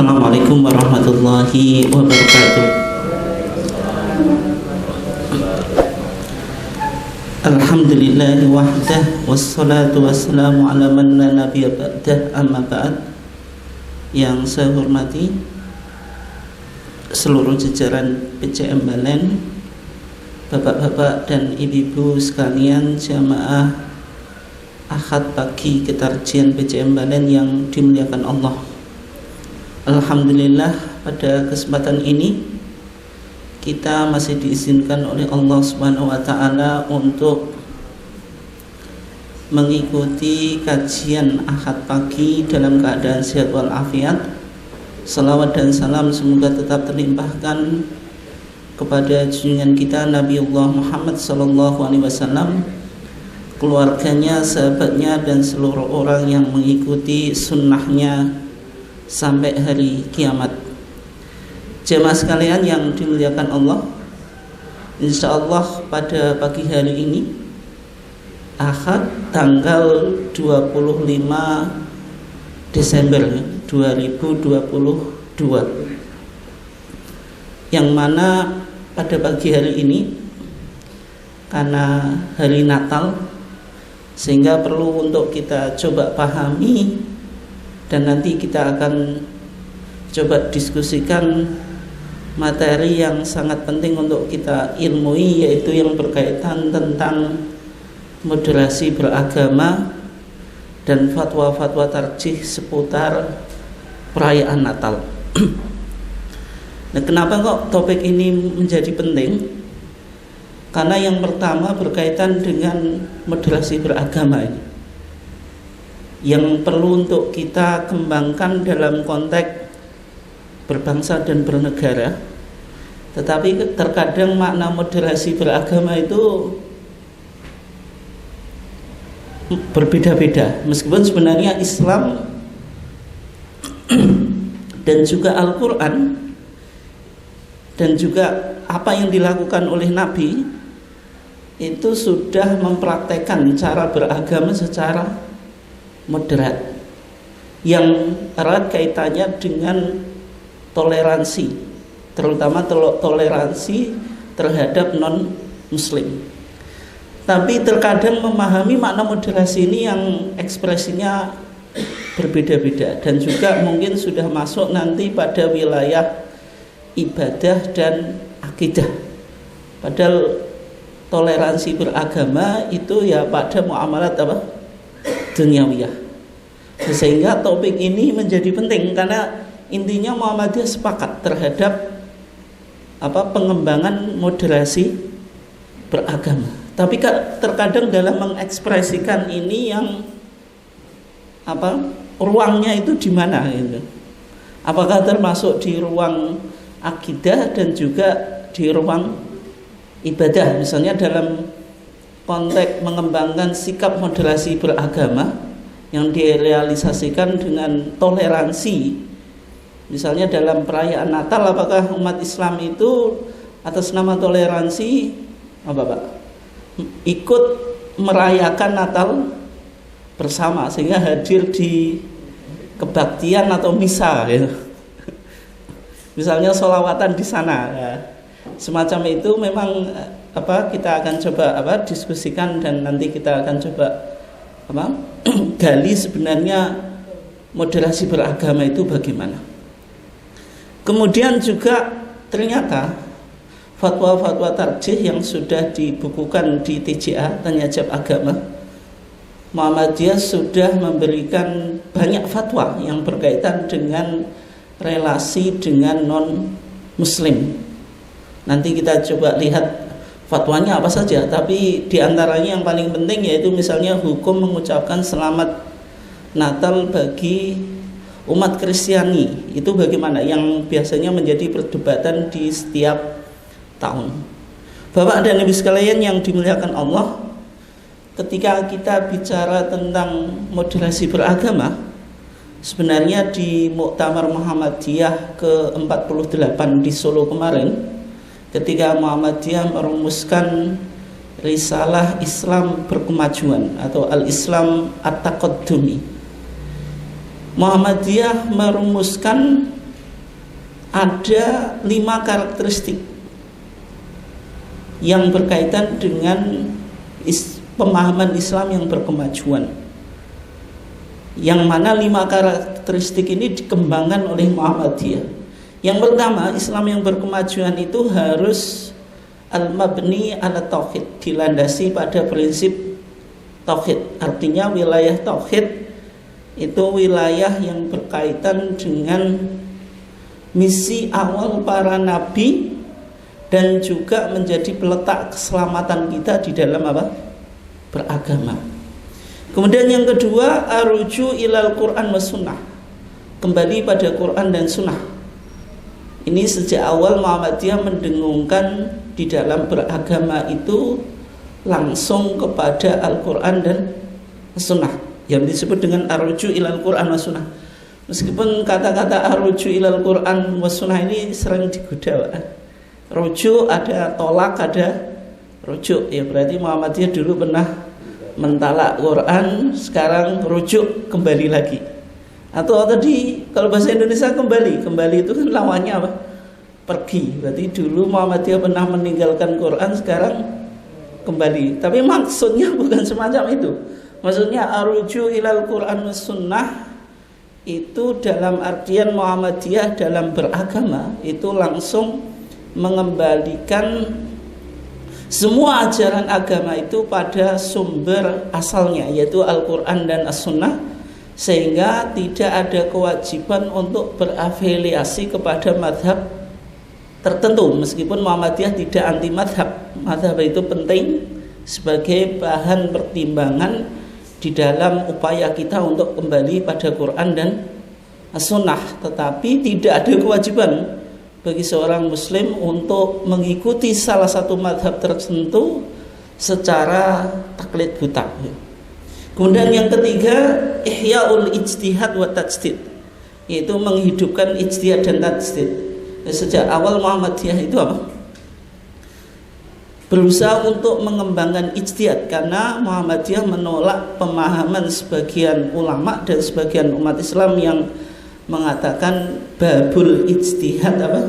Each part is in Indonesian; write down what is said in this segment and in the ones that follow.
Assalamualaikum warahmatullahi wabarakatuh. Alhamdulillahi wahdah, wassalatu wassalamu ala man la nabiyya ba'dah, amma ba'd. Yang saya hormati seluruh jajaran PCM Balen, bapak-bapak dan ibu-ibu sekalian, jamaah Ahad pagi ketarjian PCM Balen yang dimuliakan Allah. Alhamdulillah, pada kesempatan ini kita masih diizinkan oleh Allah Subhanahu wa taala untuk mengikuti kajian Ahad pagi dalam keadaan sehat walafiat. Salawat dan salam semoga tetap terlimpahkan kepada junjungan kita Nabiullah Muhammad sallallahu alaihi wasallam, keluarganya, sahabatnya, dan seluruh orang yang mengikuti sunnahnya sampai hari kiamat. Jemaah sekalian yang dimuliakan Allah, insyaallah pada pagi hari ini Ahad tanggal 25 Desember 2022, yang mana pada pagi hari ini karena hari Natal, sehingga perlu untuk kita coba pahami dan nanti kita akan coba diskusikan materi yang sangat penting untuk kita ilmui, yaitu yang berkaitan tentang moderasi beragama dan fatwa-fatwa tarjih seputar perayaan Natal. Nah, kenapa kok topik ini menjadi penting? Karena yang pertama berkaitan dengan moderasi beragama ini, yang perlu untuk kita kembangkan dalam konteks berbangsa dan bernegara. Tetapi terkadang makna moderasi beragama itu berbeda-beda, meskipun sebenarnya Islam dan juga Al-Quran dan juga apa yang dilakukan oleh Nabi itu sudah mempraktekkan cara beragama secara moderat, yang erat kaitannya dengan toleransi, terutama toleransi terhadap non-muslim. Tapi terkadang memahami makna moderasi ini yang ekspresinya berbeda-beda, dan juga mungkin sudah masuk nanti pada wilayah ibadah dan akidah. Padahal toleransi beragama itu ya pada muamalat apa? Duniawiyah. Sehingga topik ini menjadi penting karena intinya Muhammadiyah sepakat terhadap pengembangan moderasi beragama. Tapi terkadang dalam mengekspresikan ini yang ruangnya itu di mana gitu. Apakah termasuk di ruang akidah dan juga di ruang ibadah, misalnya dalam konteks mengembangkan sikap moderasi beragama yang direalisasikan dengan toleransi. Misalnya dalam perayaan Natal, apakah umat Islam itu atas nama toleransi ikut merayakan Natal bersama, sehingga hadir di kebaktian atau misa gitu. Misalnya sholawatan di sana ya. Semacam itu memang kita akan coba diskusikan, dan nanti kita akan coba gali sebenarnya moderasi beragama itu bagaimana. Kemudian juga ternyata fatwa-fatwa tarjih yang sudah dibukukan di TJA, Tanya Jawab Agama, Muhammadiyah sudah memberikan banyak fatwa yang berkaitan dengan relasi dengan non-muslim. Nanti kita coba lihat fatwanya apa saja, tapi diantaranya yang paling penting yaitu misalnya hukum mengucapkan selamat Natal bagi umat Kristiani itu bagaimana, yang biasanya menjadi perdebatan di setiap tahun. Bapak dan Ibu sekalian yang dimuliakan Allah, ketika kita bicara tentang moderasi beragama, sebenarnya di Muktamar Muhammadiyah ke-48 di Solo kemarin, ketika Muhammadiyah merumuskan Risalah Islam Berkemajuan atau Al-Islam At-Taqaddumi, Muhammadiyah merumuskan ada 5 karakteristik yang berkaitan dengan pemahaman Islam yang berkemajuan, yang mana 5 karakteristik ini dikembangkan oleh Muhammadiyah. Yang pertama, Islam yang berkemajuan itu harus al-mabni ala tauhid, dilandasi pada prinsip tauhid. Artinya wilayah tauhid itu wilayah yang berkaitan dengan misi awal para nabi dan juga menjadi peletak keselamatan kita di dalam apa? Beragama. Kemudian yang kedua, aruju ilal Quran was sunnah, kembali pada Quran dan sunnah. Ini sejak awal Muhammadiyah mendengungkan di dalam beragama itu langsung kepada Al-Quran dan sunnah, yang disebut dengan aruju ilal Quran was sunnah. Meskipun kata-kata aruju ilal Quran was sunnah ini sering digoda, rujuk ada tolak, ada rujuk. Ya berarti Muhammadiyah dulu pernah mentalak Quran, sekarang rujuk kembali lagi. Atau tadi kalau bahasa Indonesia kembali itu kan lawannya apa? Pergi. Berarti dulu Muhammadiyah pernah meninggalkan Quran, sekarang kembali. Tapi maksudnya bukan semacam itu. Maksudnya aruju ilal Quran was sunnah itu dalam artian Muhammadiyah dalam beragama itu langsung mengembalikan semua ajaran agama itu pada sumber asalnya, yaitu Al-Quran dan As-Sunnah, sehingga tidak ada kewajiban untuk berafiliasi kepada madhab tertentu. Meskipun Muhammadiyah tidak anti madhab, madhab itu penting sebagai bahan pertimbangan di dalam upaya kita untuk kembali pada Quran dan As-Sunnah, tetapi tidak ada kewajiban bagi seorang muslim untuk mengikuti salah satu madhab tertentu secara taklid buta. Kemudian yang ketiga, ihya'ul ijtihad wa tajdid, yaitu menghidupkan ijtihad dan tajdid. Sejak awal Muhammadiyah itu apa? Berusaha untuk mengembangkan ijtihad, karena Muhammadiyah menolak pemahaman sebagian ulama dan sebagian umat Islam yang mengatakan babul ijtihad apa?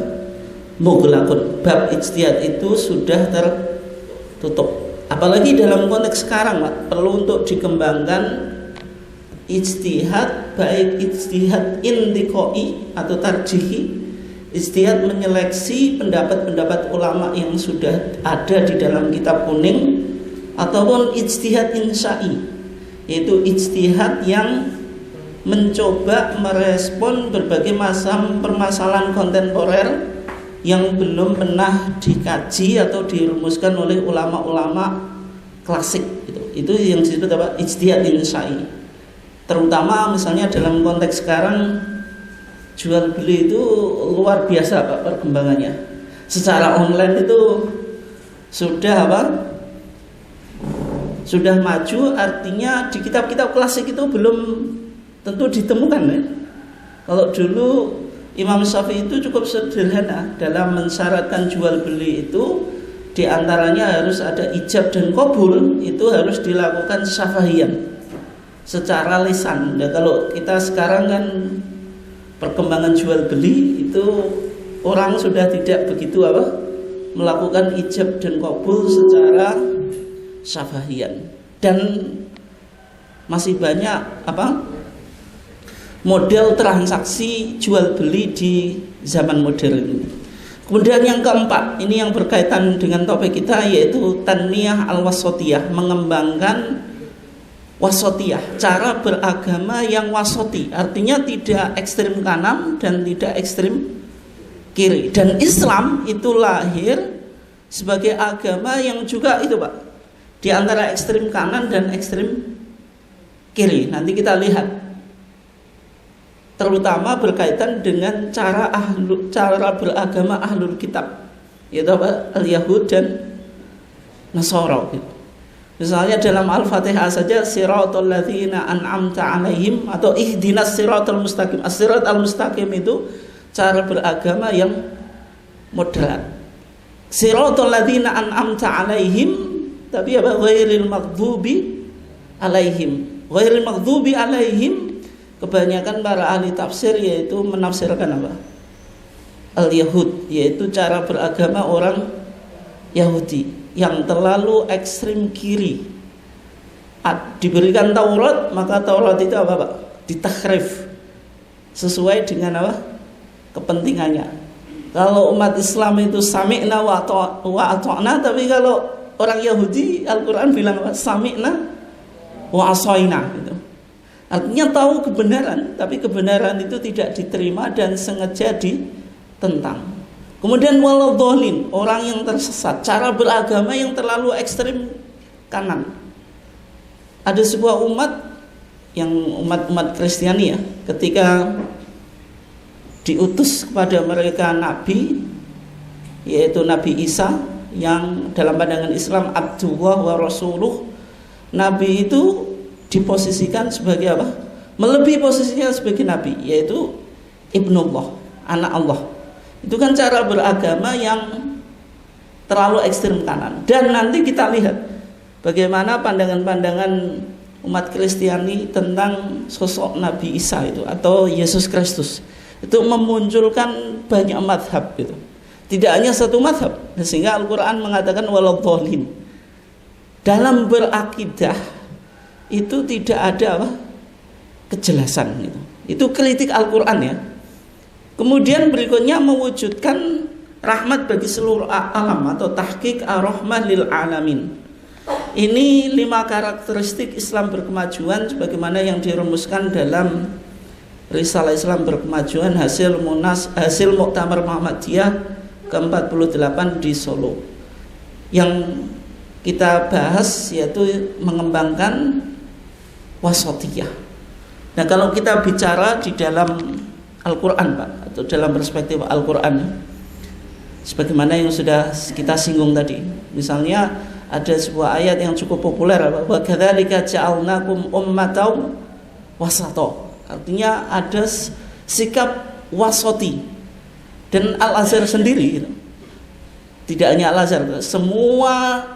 Mughlaqun. Bab ijtihad itu sudah tertutup. Apalagi dalam konteks sekarang, Pak, perlu untuk dikembangkan ijtihad, baik ijtihad intiqai atau tarjihi, ijtihad menyeleksi pendapat-pendapat ulama yang sudah ada di dalam kitab kuning, ataupun ijtihad insya'i, yaitu ijtihad yang mencoba merespon berbagai macam permasalahan kontemporer yang belum pernah dikaji atau dirumuskan oleh ulama-ulama klasik. Itu yang disebut apa? Ijtihad insya'i. Terutama misalnya dalam konteks sekarang jual beli itu luar biasa Pak perkembangannya. Secara online itu sudah apa? Sudah maju, artinya di kitab-kitab klasik itu belum tentu ditemukan ya. Kalau dulu Imam Syafi'i itu cukup sederhana dalam mensyaratkan jual beli itu, diantaranya harus ada ijab dan qabul, itu harus dilakukan syafahiyan secara lisan. Nah, kalau kita sekarang kan perkembangan jual beli itu orang sudah tidak begitu apa melakukan ijab dan qabul secara syafahiyan, dan masih banyak apa model transaksi jual beli di zaman modern ini. Kemudian yang keempat, ini yang berkaitan dengan topik kita, yaitu tanmiyah al-wasatiyah, mengembangkan wasatiyah, cara beragama yang wasati, artinya tidak ekstrem kanan dan tidak ekstrem kiri. Dan Islam itu lahir sebagai agama yang juga itu Pak, di antara ekstrem kanan dan ekstrem kiri. Nanti kita lihat, terutama berkaitan dengan cara beragama ahlul kitab, yaitu al-Yahud dan Nasara gitu. Misalnya dalam Al-Fatihah saja, siratal ladzina an'amta 'alaihim atau ihdinas siratal mustaqim. As-sirat al-mustaqim itu cara beragama yang moderat. Siratal ladzina an'amta 'alaihim, tapi apa? Ghairil maghdubi 'alaihim. Ghairil maghdubi 'alaihim, kebanyakan para ahli tafsir yaitu menafsirkan apa? al-Yahud, yaitu cara beragama orang Yahudi yang terlalu ekstrim kiri. Diberikan Taurat, maka Taurat itu apa Pak? Ditahrif sesuai dengan apa? Kepentingannya. Kalau umat Islam itu sami'na wa ata'na, tapi kalau orang Yahudi Al-Quran bilang apa? Sami'na wa asoina gitu. Artinya tahu kebenaran, tapi kebenaran itu tidak diterima dan sengaja ditentang. Kemudian waladhdallin, orang yang tersesat, cara beragama yang terlalu ekstrim kanan. Ada sebuah umat yang umat Kristiani ya, ketika diutus kepada mereka nabi, yaitu Nabi Isa, yang dalam pandangan Islam Abdullah wa Rasuluh. Nabi itu diposisikan sebagai apa? Melebihi posisinya sebagai nabi, yaitu Ibnullah, anak Allah. Itu kan cara beragama yang terlalu ekstrem kanan. Dan nanti kita lihat bagaimana pandangan-pandangan umat Kristiani tentang sosok Nabi Isa itu atau Yesus Kristus. Itu memunculkan banyak madhab gitu. Tidak hanya satu madhab, sehingga Al-Quran mengatakan waladhdallin. Dalam berakidah itu tidak ada apa? Kejelasan gitu. Itu kritik Al-Quran ya. Kemudian berikutnya mewujudkan rahmat bagi seluruh alam atau tahqiq ar-rahmah lil alamin. Ini 5 karakteristik Islam berkemajuan sebagaimana yang dirumuskan dalam Risalah Islam Berkemajuan hasil Muktamar Muhammadiyah ke-48 di Solo. Yang kita bahas yaitu mengembangkan wasatiyah. Nah, kalau kita bicara di dalam Al-Quran Pak, atau dalam perspektif Al-Quran, sebagaimana yang sudah kita singgung tadi, misalnya ada sebuah ayat yang cukup populer, wa kadzalika ja'alnakum ummatan wasata. Artinya ada sikap wasati. Dan Al-Azhar sendiri gitu. Tidak hanya Al-Azhar, semua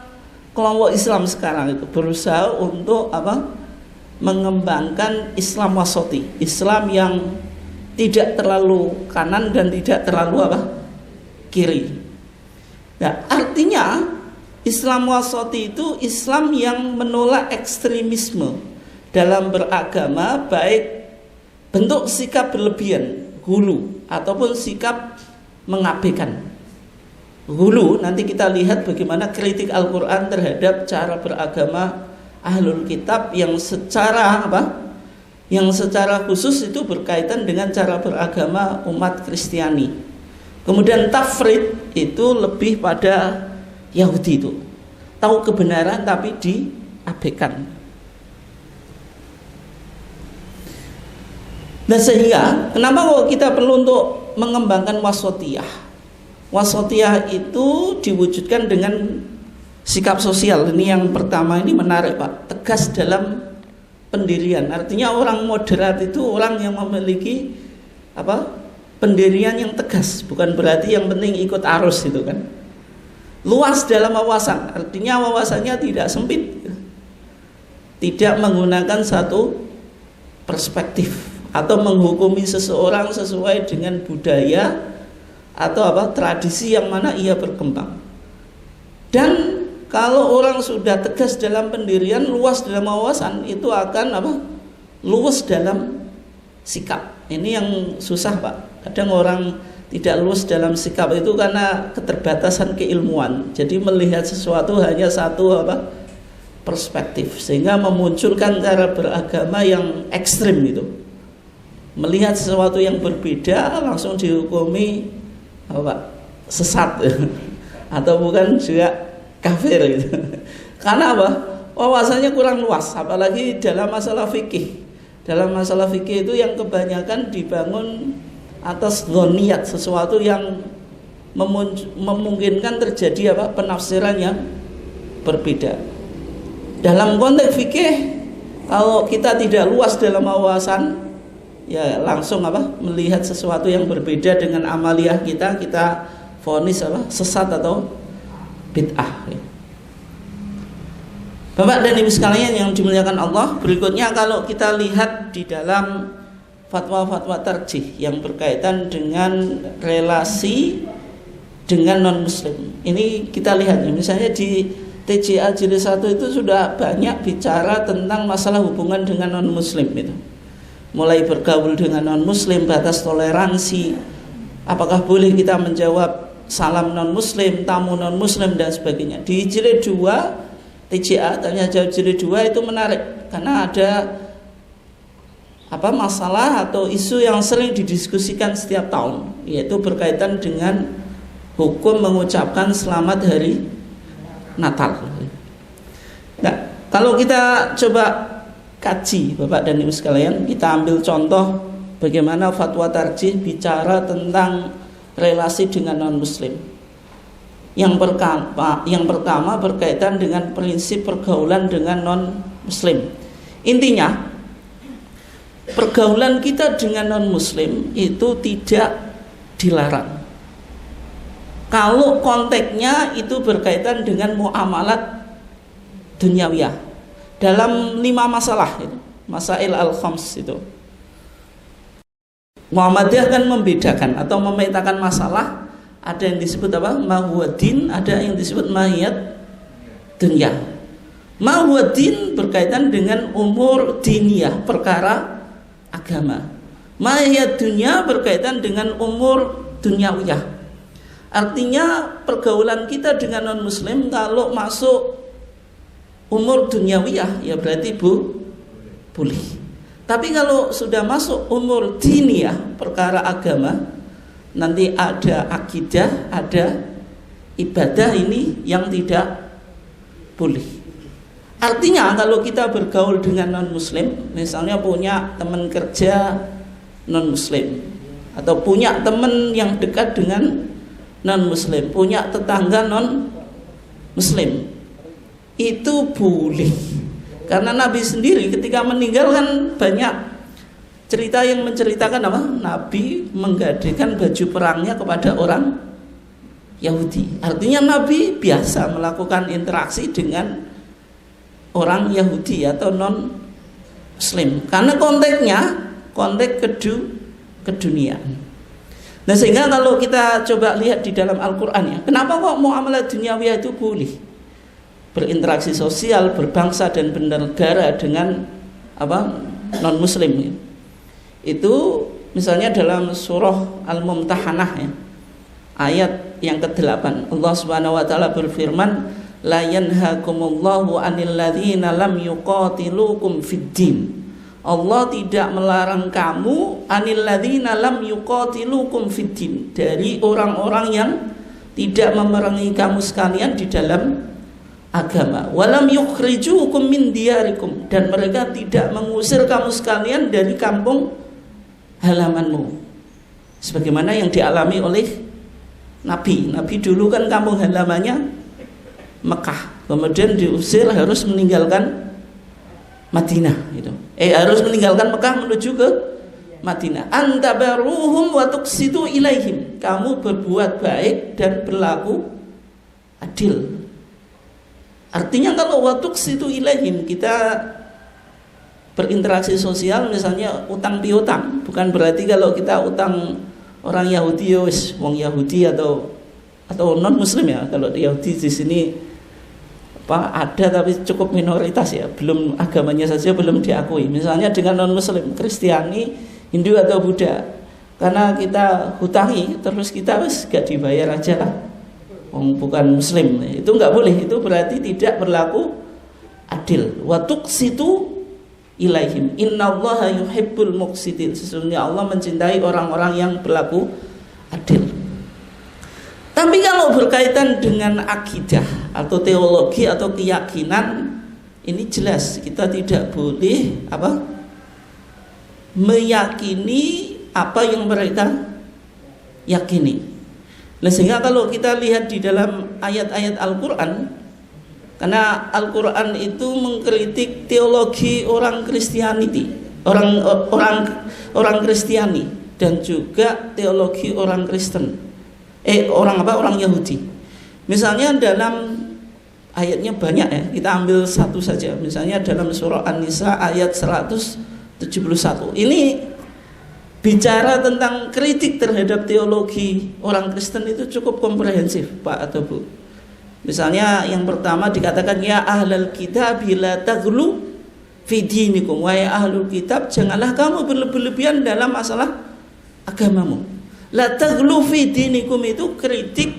kelompok Islam sekarang itu berusaha untuk apa? Mengembangkan Islam wasati, Islam yang tidak terlalu kanan dan tidak terlalu apa? Kiri. Nah, artinya Islam wasati itu Islam yang menolak ekstremisme dalam beragama, baik bentuk sikap berlebihan, hulu, ataupun sikap mengabaikan. Hulu, nanti kita lihat bagaimana kritik Al-Quran terhadap cara beragama Ahlul Kitab yang secara apa? Yang secara khusus itu berkaitan dengan cara beragama umat Kristiani. Kemudian tafrid itu lebih pada Yahudi itu, tahu kebenaran tapi diabaikan. Nah, sehingga kenapa kok kita perlu untuk mengembangkan wasatiyah? Wasatiyah itu diwujudkan dengan sikap sosial. Ini yang pertama, ini menarik Pak, tegas dalam pendirian. Artinya orang moderat itu orang yang memiliki apa? Pendirian yang tegas, bukan berarti yang penting ikut arus itu kan. Luas dalam wawasan, artinya wawasannya tidak sempit, tidak menggunakan satu perspektif atau menghukumi seseorang sesuai dengan budaya atau apa tradisi yang mana ia berkembang. Dan kalau orang sudah tegas dalam pendirian, luas dalam wawasan, itu akan apa? Luas dalam sikap. Ini yang susah Pak. Kadang orang tidak luas dalam sikap itu karena keterbatasan keilmuan. Jadi melihat sesuatu hanya satu apa? Perspektif, sehingga memunculkan cara beragama yang ekstrim itu. Melihat sesuatu yang berbeda langsung dihukumi apa? Sesat atau bukan juga kafir gitu. Karena apa? Wawasannya kurang luas, apalagi dalam masalah fikih. Dalam masalah fikih itu yang kebanyakan dibangun atas dhoniyat, sesuatu yang memungkinkan terjadi apa? Penafsiran yang berbeda. Dalam konteks fikih, kalau kita tidak luas dalam wawasan, ya langsung apa? Melihat sesuatu yang berbeda dengan amaliyah kita vonis apa? Sesat atau bid'ah. Bapak dan Ibu sekalian yang dimuliakan Allah, berikutnya kalau kita lihat di dalam fatwa-fatwa tarjih yang berkaitan dengan relasi dengan non-muslim. Ini kita lihat ya, misalnya di TCA jilid 1 itu sudah banyak bicara tentang masalah hubungan dengan non-muslim itu. Mulai bergaul dengan non-muslim, batas toleransi, apakah boleh kita menjawab salam non-muslim, tamu non-muslim dan sebagainya. Di jilid 2 TCA tanya jawab jilid 2 itu menarik karena ada masalah atau isu yang sering didiskusikan setiap tahun, yaitu berkaitan dengan hukum mengucapkan selamat hari Natal. Nah, kalau kita coba kaji Bapak dan Ibu sekalian, kita ambil contoh bagaimana fatwa tarjih bicara tentang relasi dengan non-muslim. Yang pertama berkaitan dengan prinsip pergaulan dengan non-muslim. Intinya pergaulan kita dengan non-muslim itu tidak dilarang kalau konteksnya itu berkaitan dengan muamalat duniawiyah dalam 5 masalah itu, masail al-khams itu. Muhammadiyah kan membedakan atau memetakan masalah, ada yang disebut mahuwadin, ada yang disebut mahiyat dunia. Mahuwadin berkaitan dengan umur diniyah, perkara agama. Mahiyat dunia berkaitan dengan umur duniawiyah. Artinya pergaulan kita dengan non-muslim kalau masuk umur duniawiyah ya berarti boleh. Tapi kalau sudah masuk umur diniyah, perkara agama, nanti ada akidah, ada ibadah, ini yang tidak boleh. Artinya kalau kita bergaul dengan non-muslim, misalnya punya teman kerja non-muslim, atau punya teman yang dekat dengan non-muslim, punya tetangga non-muslim, itu boleh. Karena Nabi sendiri ketika meninggal kan banyak cerita yang menceritakan Nabi menggadaikan baju perangnya kepada orang Yahudi. Artinya Nabi biasa melakukan interaksi dengan orang Yahudi atau non-muslim, karena konteksnya konteks keduniaan. Nah, sehingga kalau kita coba lihat di dalam Al-Quran ya, kenapa kok muamalah duniawiyah itu boleh? Berinteraksi sosial, berbangsa dan bernegara dengan non-muslim. Itu misalnya dalam surah Al-Mumtahanah ya, ayat yang ke-8, Allah Subhanahu wa taala berfirman, la yanhakumullahu 'anil ladzina lam yuqatilukum fid-din. Allah tidak melarang kamu 'anil ladzina lam yuqatilukum fid-din, dari orang-orang yang tidak memerangi kamu sekalian di dalam agama. Walam yukhrijukum min diyarikum, dan mereka tidak mengusir kamu sekalian dari kampung halamanmu. Sebagaimana yang dialami oleh Nabi. Nabi dulu kan kampung halamannya Mekah, kemudian diusir, harus meninggalkan Madinah gitu. Harus meninggalkan Mekah menuju ke Madinah. Antabaruhum wa tuqsitu ilaihim, kamu berbuat baik dan berlaku adil. Artinya kalau wa tuqsitu ilaihim, kita berinteraksi sosial, misalnya utang piutang, bukan berarti kalau kita utang orang Yahudi wong Yahudi atau non muslim ya. Kalau Yahudi di sini ada tapi cukup minoritas ya, belum, agamanya saja belum diakui. Misalnya dengan non muslim, Kristiani, Hindu atau Buddha, karena kita hutangi terus kita gak dibayar aja lah, bukan muslim, itu nggak boleh. Itu berarti tidak berlaku adil. Wa tuqsitu ilaihim innallaha yuhibbul muqsitin, sesungguhnya Allah mencintai orang-orang yang berlaku adil. Tapi kalau berkaitan dengan akidah atau teologi atau keyakinan, ini jelas kita tidak boleh meyakini apa yang mereka yakini. Nah, sehingga kalau kita lihat di dalam ayat-ayat Al-Quran, karena Al-Quran itu mengkritik teologi orang Kristianiti, orang Kristiani, dan juga teologi orang Kristen. Orang Yahudi. Misalnya dalam ayatnya banyak ya, kita ambil satu saja. Misalnya dalam surah An-Nisa ayat 171. Ini bicara tentang kritik terhadap teologi orang Kristen itu cukup komprehensif, Pak atau Bu. Misalnya yang pertama dikatakan ya ahlal kitab la taghlu fi dinikum, wahai ahlul kitab janganlah kamu berlebihan dalam masalah agamamu. La taghlu fi dinikum itu kritik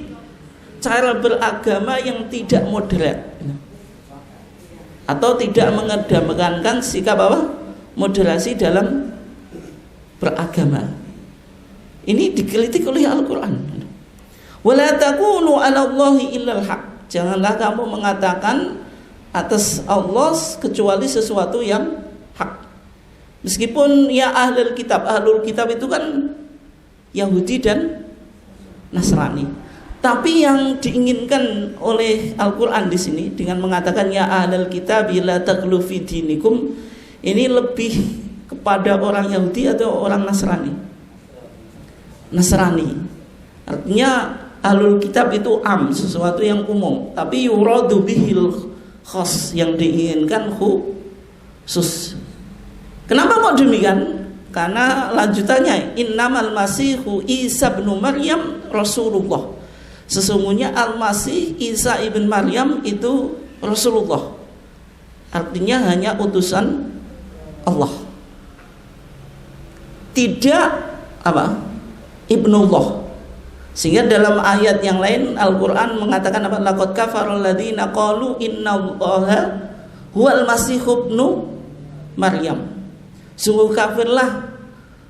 cara beragama yang tidak moderat atau tidak mengedepankan sikap apa? Moderasi dalam beragama. Ini dikritik oleh Al-Qur'an. Wala taqulu 'ala Allahi illal haq. Janganlah kamu mengatakan atas Allah kecuali sesuatu yang hak. Meskipun ya ahlul kitab itu kan Yahudi dan Nasrani. Tapi yang diinginkan oleh Al-Qur'an di sini dengan mengatakan ya ahlul kitab la taghlu fi dinikum, ini lebih kepada orang Yahudi atau orang Nasrani? Nasrani. Artinya ahlul kitab itu sesuatu yang umum, tapi yuradu bihil khas, yang diinginkan khusus. Kenapa kok demikian? Karena lanjutannya innamal masihu Isa bin Maryam Rasulullah. Sesungguhnya Al-Masih Isa ibn Maryam itu Rasulullah. Artinya hanya utusan Allah. Tidak Ibnullah. Sehingga dalam ayat yang lain Al-Qur'an mengatakan apa? Laqad kafaral ladzina qalu innallaha huwal masihu ibnu Maryam. Sungguh kafirlah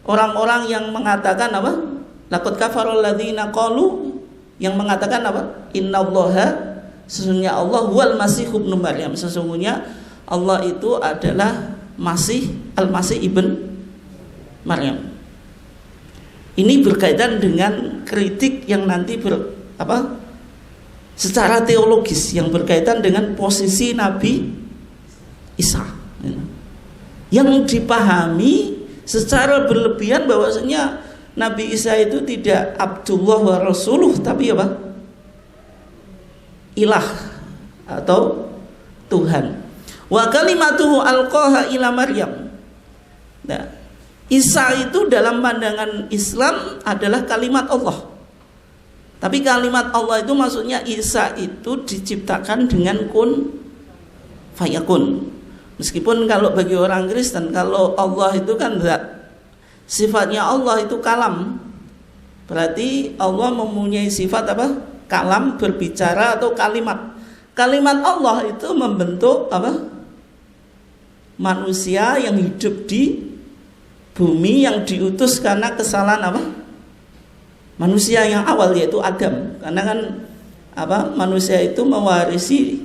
orang-orang yang mengatakan apa? Laqad kafaral ladzina qalu, yang mengatakan apa? Innallaha, sesungguhnya Allah huwal masihu ibnu Maryam. Sesungguhnya Allah itu adalah Al-Masih ibn Maryam. Ini berkaitan dengan kritik yang nanti secara teologis yang berkaitan dengan posisi Nabi Isa, yang dipahami secara berlebihan bahwasanya Nabi Isa itu tidak Abdullah wa Rasuluh, tapi apa? Ilah atau Tuhan. Wa kalimatuhu alqaha ila Maryam. Nah, Isa itu dalam pandangan Islam adalah kalimat Allah. Tapi kalimat Allah itu maksudnya Isa itu diciptakan dengan kun fayakun. Meskipun kalau bagi orang Kristen, kalau Allah itu kan zat, sifatnya Allah itu kalam. Berarti Allah mempunyai sifat apa? Kalam, berbicara atau kalimat. Kalimat Allah itu membentuk apa? Manusia yang hidup di bumi, yang diutus karena kesalahan apa? Manusia yang awal, yaitu Adam. Karena kan apa? Manusia itu mewarisi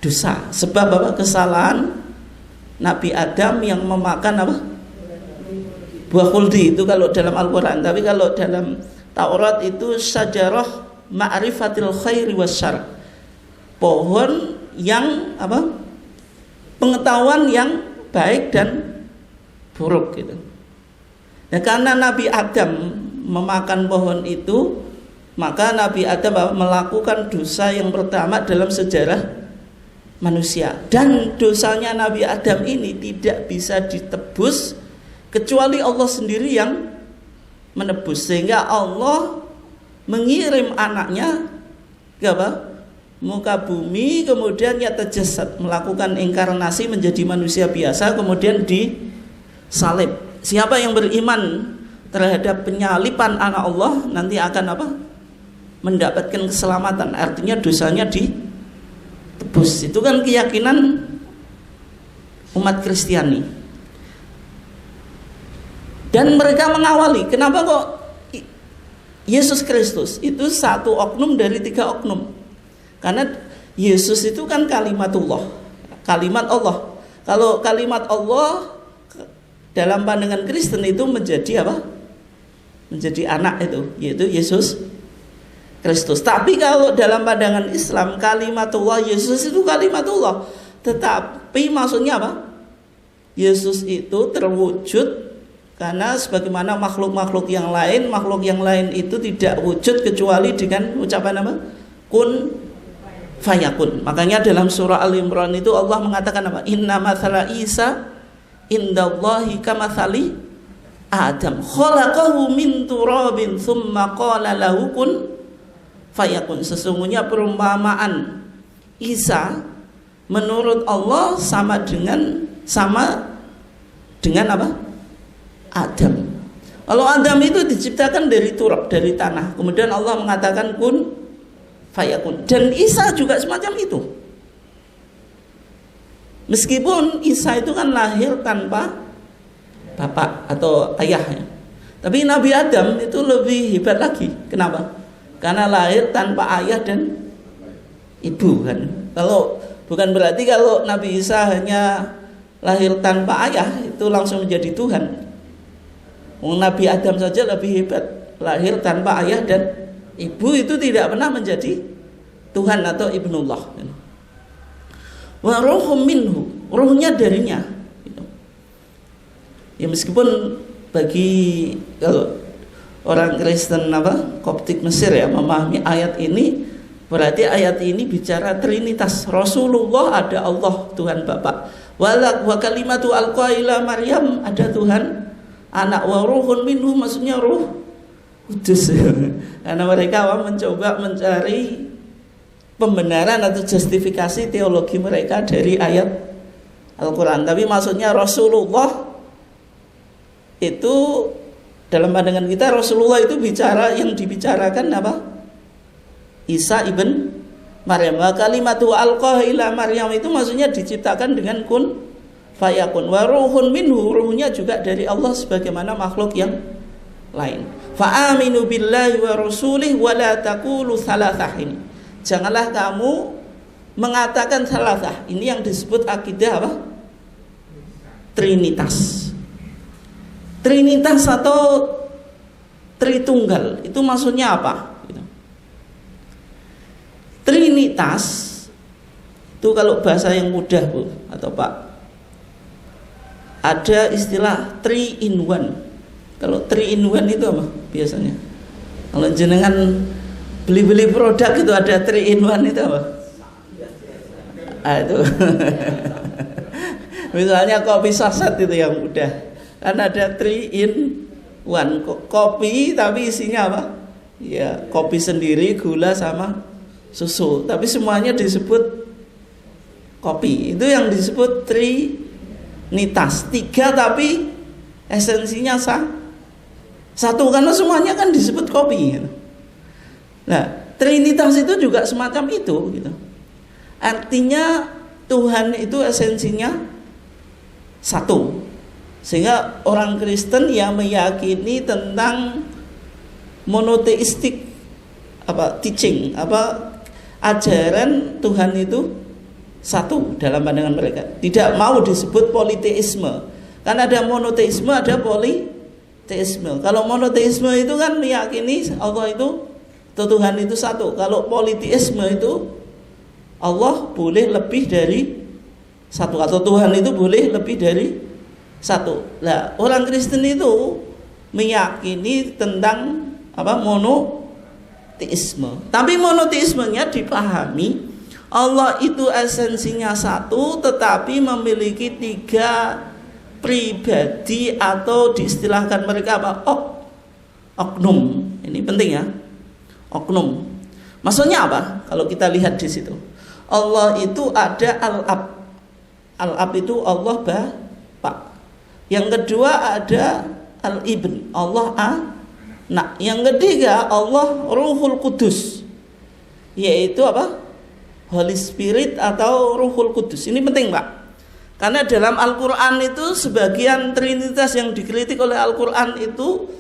dosa. Sebab apa? Kesalahan Nabi Adam yang memakan apa? Buah khuldi, itu kalau dalam Al-Qur'an. Tapi kalau dalam Taurat itu syajarah ma'rifatil khairi wasyarr. Pohon yang apa? Pengetahuan yang baik dan buruk gitu. Nah, karena Nabi Adam memakan pohon itu, maka Nabi Adam melakukan dosa yang pertama dalam sejarah manusia. Dan dosanya Nabi Adam ini tidak bisa ditebus kecuali Allah sendiri yang menebus. Sehingga Allah mengirim anaknya ke apa? Muka bumi, kemudian yatajasad, melakukan inkarnasi menjadi manusia biasa, kemudian disalib. Siapa yang beriman terhadap penyalipan anak Allah nanti akan apa? Mendapatkan keselamatan. Artinya dosanya ditebus. Itu kan keyakinan umat Kristiani. Dan mereka mengawali, kenapa kok Yesus Kristus itu satu oknum dari 3 oknum? Karena Yesus itu kan kalimatullah, kalimat Allah. Kalau kalimat Allah dalam pandangan Kristen itu menjadi apa? Menjadi anak itu, yaitu Yesus Kristus. Tapi kalau dalam pandangan Islam, kalimatullah, Yesus itu kalimatullah. Tetapi maksudnya apa? Yesus itu terwujud karena sebagaimana makhluk yang lain itu tidak wujud kecuali dengan ucapan apa? Kun fayakun. Makanya dalam surah Al-Imran itu Allah mengatakan apa? Inna mathala Isa indallahi kamathali Adam, khalaqahu min turabin thumma qala lahu kun fayakun. Sesungguhnya perumpamaan Isa menurut Allah sama dengan apa? Adam. Kalau Adam itu diciptakan dari turab, dari tanah. Kemudian Allah mengatakan kun fayakun. Dan Isa juga semacam itu. Meskipun Isa itu kan lahir tanpa bapak atau ayahnya, tapi Nabi Adam itu lebih hebat lagi. Kenapa? Karena lahir tanpa ayah dan ibu kan. Kalau bukan berarti kalau Nabi Isa hanya lahir tanpa ayah itu langsung menjadi Tuhan. Nabi Adam saja lebih hebat, lahir tanpa ayah dan ibu itu tidak pernah menjadi Tuhan atau ibnullah. Wa ruhum minhu, ruhnya darinya. Ya meskipun bagi kalau orang Kristen Koptik Mesir ya memahami ayat ini, berarti ayat ini bicara Trinitas. Rasulullah ada Allah Tuhan Bapa. Wa kalimatu alqa ila Maryam, ada Tuhan Anak. Wa ruhun minhu, maksudnya ruh kudus. Karena mereka mencoba mencari pembenaran atau justifikasi teologi mereka dari ayat Al-Quran. Tapi maksudnya Rasulullah itu dalam pandangan kita, Rasulullah itu bicara yang dibicarakan apa? Isa ibn Maryam. Wa kalimatu alqaha ila Maryam itu maksudnya diciptakan dengan kun fayakun. Wa ruhun minhu, ruhnya juga dari Allah sebagaimana makhluk yang lain. Fa aminu billahi wa rasulih wa la taqulu thalathah. Ini janganlah kamu mengatakan thalathah. Ini yang disebut akidah apa? Trinitas. Trinitas atau Tritunggal itu maksudnya apa? Trinitas itu kalau bahasa yang mudah Bu atau Pak, ada istilah 3 in 1. Kalau 3 in 1 itu apa biasanya? Kalau jenengan beli-beli produk itu ada 3 in 1 itu apa? Itu misalnya kopi saset itu yang mudah. Kan ada 3 in 1 kopi, tapi isinya apa? Ya kopi sendiri, gula sama susu, tapi semuanya disebut kopi. Itu yang disebut Trinitas. 3 tapi esensinya satu, karena semuanya kan disebut kopi. Nah, Trinitas itu juga semacam itu gitu. Artinya Tuhan itu esensinya satu. Sehingga orang Kristen yang meyakini tentang monoteistik teaching, ajaran Tuhan itu satu dalam pandangan mereka. Tidak mau disebut politeisme. Kan ada monoteisme, ada politeisme. Kalau monoteisme itu kan meyakini Allah itu Tuhan itu satu. Kalau politeisme itu Allah boleh lebih dari satu, atau Tuhan itu boleh lebih dari satu. Nah, orang Kristen itu meyakini tentang monoteisme. Tapi monoteismenya dipahami Allah itu esensinya satu, tetapi memiliki 3 pribadi, atau diistilahkan mereka oknum. Ini penting ya, oknum. Maksudnya apa? Kalau kita lihat di situ, Allah itu ada Al-Ab. Al-Ab itu Allah Bapa. Yang kedua ada Al-Ibn, Allah Anak. Yang ketiga Allah Ruhul Kudus, yaitu apa? Holy Spirit atau Ruhul Kudus. Ini penting Pak, karena dalam Al-Quran itu sebagian Trinitas yang dikritik oleh Al-Quran itu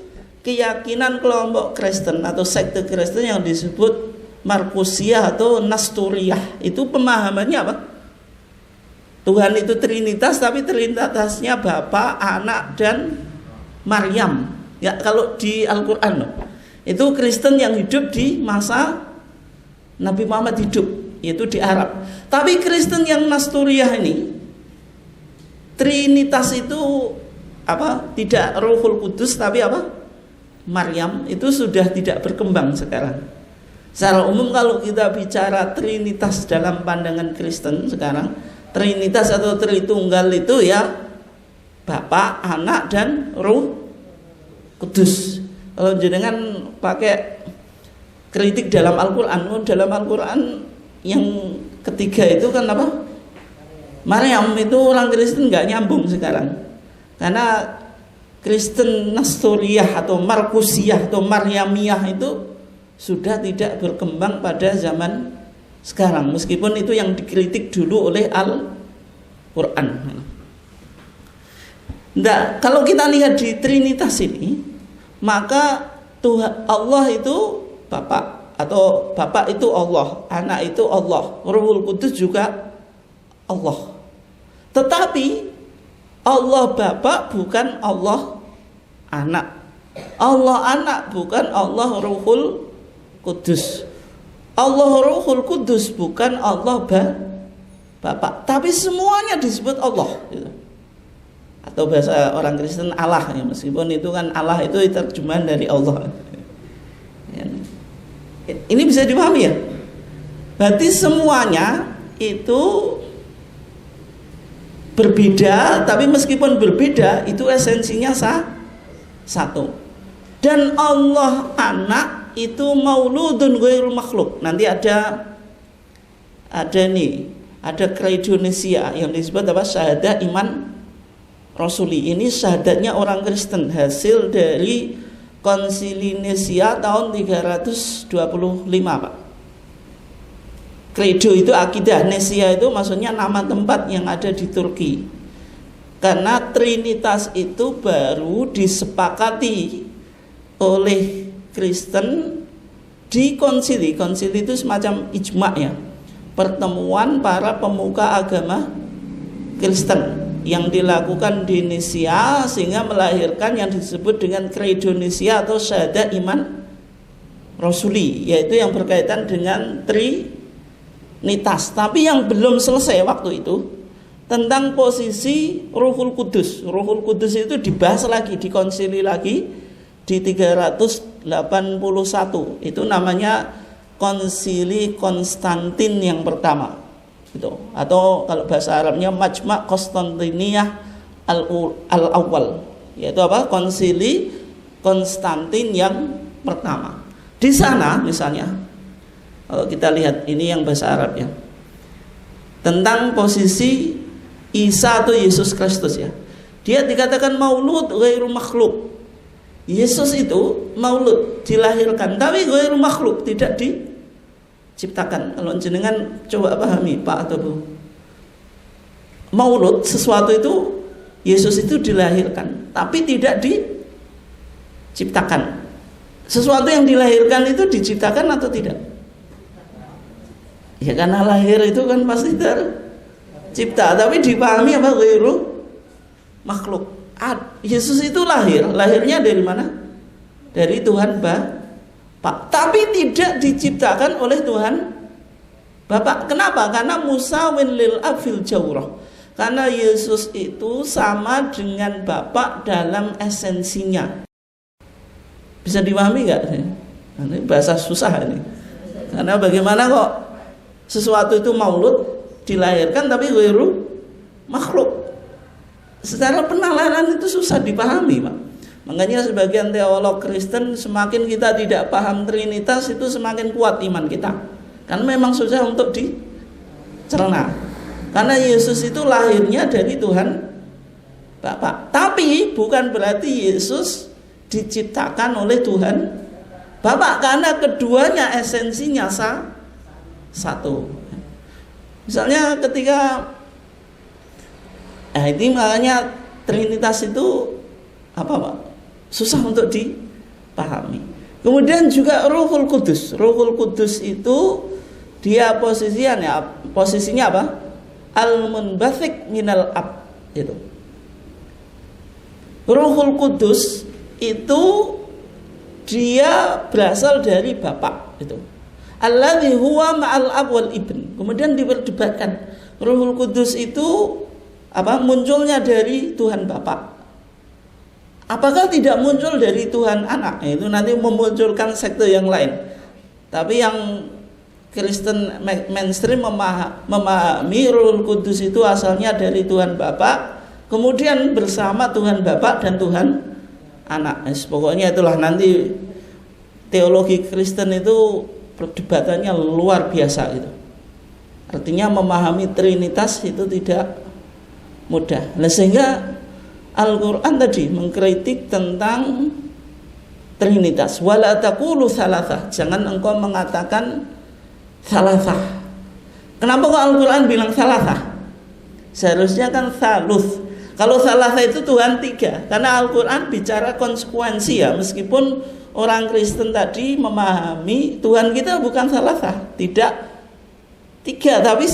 keyakinan kelompok Kristen atau sekte Kristen yang disebut Markusiyah atau Nasturiyah. Itu pemahamannya apa? Tuhan itu Trinitas, tapi Trinitasnya Bapa, Anak, dan Maryam. Ya, kalau di Al-Quran itu Kristen yang hidup di masa Nabi Muhammad hidup, yaitu di Arab. Tapi Kristen yang Nasturiyah ini, Trinitas itu tidak Ruhul Kudus, tapi Maryam, itu sudah tidak berkembang sekarang. Secara umum kalau kita bicara Trinitas dalam pandangan Kristen sekarang, Trinitas atau Tritunggal itu ya Bapa, Anak, dan Ruh Kudus. Kalau jenengan pakai kritik dalam Al-Quran yang ketiga itu kan apa? Maryam, itu orang Kristen nggak nyambung sekarang, karena Kristen Nestoriyah atau Markusiyah atau Maryamiyah itu sudah tidak berkembang pada zaman sekarang, meskipun itu yang dikritik dulu oleh Al-Quran. Nah, kalau kita lihat di Trinitas ini, maka Tuhan Allah itu Bapa, atau Bapa itu Allah, Anak itu Allah, Ruhul Kudus juga Allah. Tetapi Allah Bapa bukan Allah Anak, Allah Anak bukan Allah Ruhul Kudus, Allah Ruhul Kudus bukan Allah Bapa, tapi semuanya disebut Allah gitu. Atau bahasa orang Kristen Allah ya, meskipun itu kan Allah itu terjemahan dari Allah. Ini bisa dipahami ya. Berarti semuanya itu berbeda, tapi meskipun berbeda itu esensinya satu. Dan Allah Anak itu mauludun ghairul makhluk. Nanti ada kreidonesia yang disebut apa? Syahadah iman Rasuli. Ini syahadatnya orang Kristen, hasil dari Konsili Nicea tahun 325, Pak. Credo itu akidah, Nicea itu maksudnya nama tempat yang ada di Turki. Karena Trinitas itu baru disepakati oleh Kristen di konsili. Konsili itu semacam ijma ya, pertemuan para pemuka agama Kristen yang dilakukan di Nicea, sehingga melahirkan yang disebut dengan Credo Nicea atau Syahadah Iman Rasuli, yaitu yang berkaitan dengan Trinitas. Tapi yang belum selesai waktu itu tentang posisi Ruhul Kudus. Ruhul Kudus itu dibahas lagi, dikonsili lagi di 381. Itu namanya Konsili Konstantin yang pertama. Gitu. Atau kalau bahasa Arabnya Majma' Konstantiniyah al-Awwal, yaitu apa? Konsili Konstantin yang pertama. Di sana misalnya, kalau kita lihat ini yang bahasa Arab ya, tentang posisi Isa atau Yesus Kristus ya, dia dikatakan maulud ghairu makhluk. Yesus itu maulud, dilahirkan, tapi ghairu makhluk, tidak diciptakan. Kalau jenengan coba pahami Pak atau Bu, maulud sesuatu itu, Yesus itu dilahirkan tapi tidak diciptakan. Sesuatu yang dilahirkan itu diciptakan atau tidak? Ya karena lahir itu kan pasti tercipta, tapi dipahami apa? Ghairu makhluk. Yesus itu lahirnya dari mana? Dari Tuhan Bapak, tapi tidak diciptakan oleh Tuhan Bapak. Kenapa? Karena musawin lil afil jawrah. Karena Yesus itu sama dengan Bapak dalam esensinya. Bisa dipahami nggak? Ini bahasa susah ini. Karena bagaimana kok sesuatu itu maulud, dilahirkan tapi ghairu makhluk. Secara penalaran itu susah dipahami, Pak. Makanya sebagian teolog Kristen, semakin kita tidak paham Trinitas, itu semakin kuat iman kita. Karena memang susah untuk dicerna. Karena Yesus itu lahirnya dari Tuhan Bapa. Tapi bukan berarti Yesus diciptakan oleh Tuhan Bapa, karena keduanya esensinya satu. Misalnya ketika ini makanya Trinitas itu apa Pak? Susah untuk dipahami. Kemudian juga Ruhul Kudus. Ruhul Kudus itu dia posisinya apa? Al-munbathik minal ab itu. Ruhul Kudus itu dia berasal dari Bapa itu. Alladzi huwa ma'al ab wal ibn. Kemudian diperdebatkan Ruhul Kudus itu apa? Munculnya dari Tuhan Bapa. Apakah tidak muncul dari Tuhan Anak? Itu nanti memunculkan sekte yang lain. Tapi yang Kristen mainstream memahami Ruhul Kudus itu asalnya dari Tuhan Bapa, kemudian bersama Tuhan Bapa dan Tuhan anak. Pokoknya itulah, nanti teologi Kristen itu perdebatannya luar biasa gitu. Artinya memahami Trinitas itu tidak mudah. Nah, sehingga Al-Quran tadi mengkritik tentang Trinitas. Wala taqulu thalathah, jangan engkau mengatakan thalathah. Kenapa kok Al-Quran bilang thalathah? Seharusnya kan thaluth. Kalau thalathah itu Tuhan tiga, karena Al-Quran bicara konsekuensi ya. Meskipun orang Kristen tadi memahami Tuhan kita bukan thalathah, tidak tiga tapi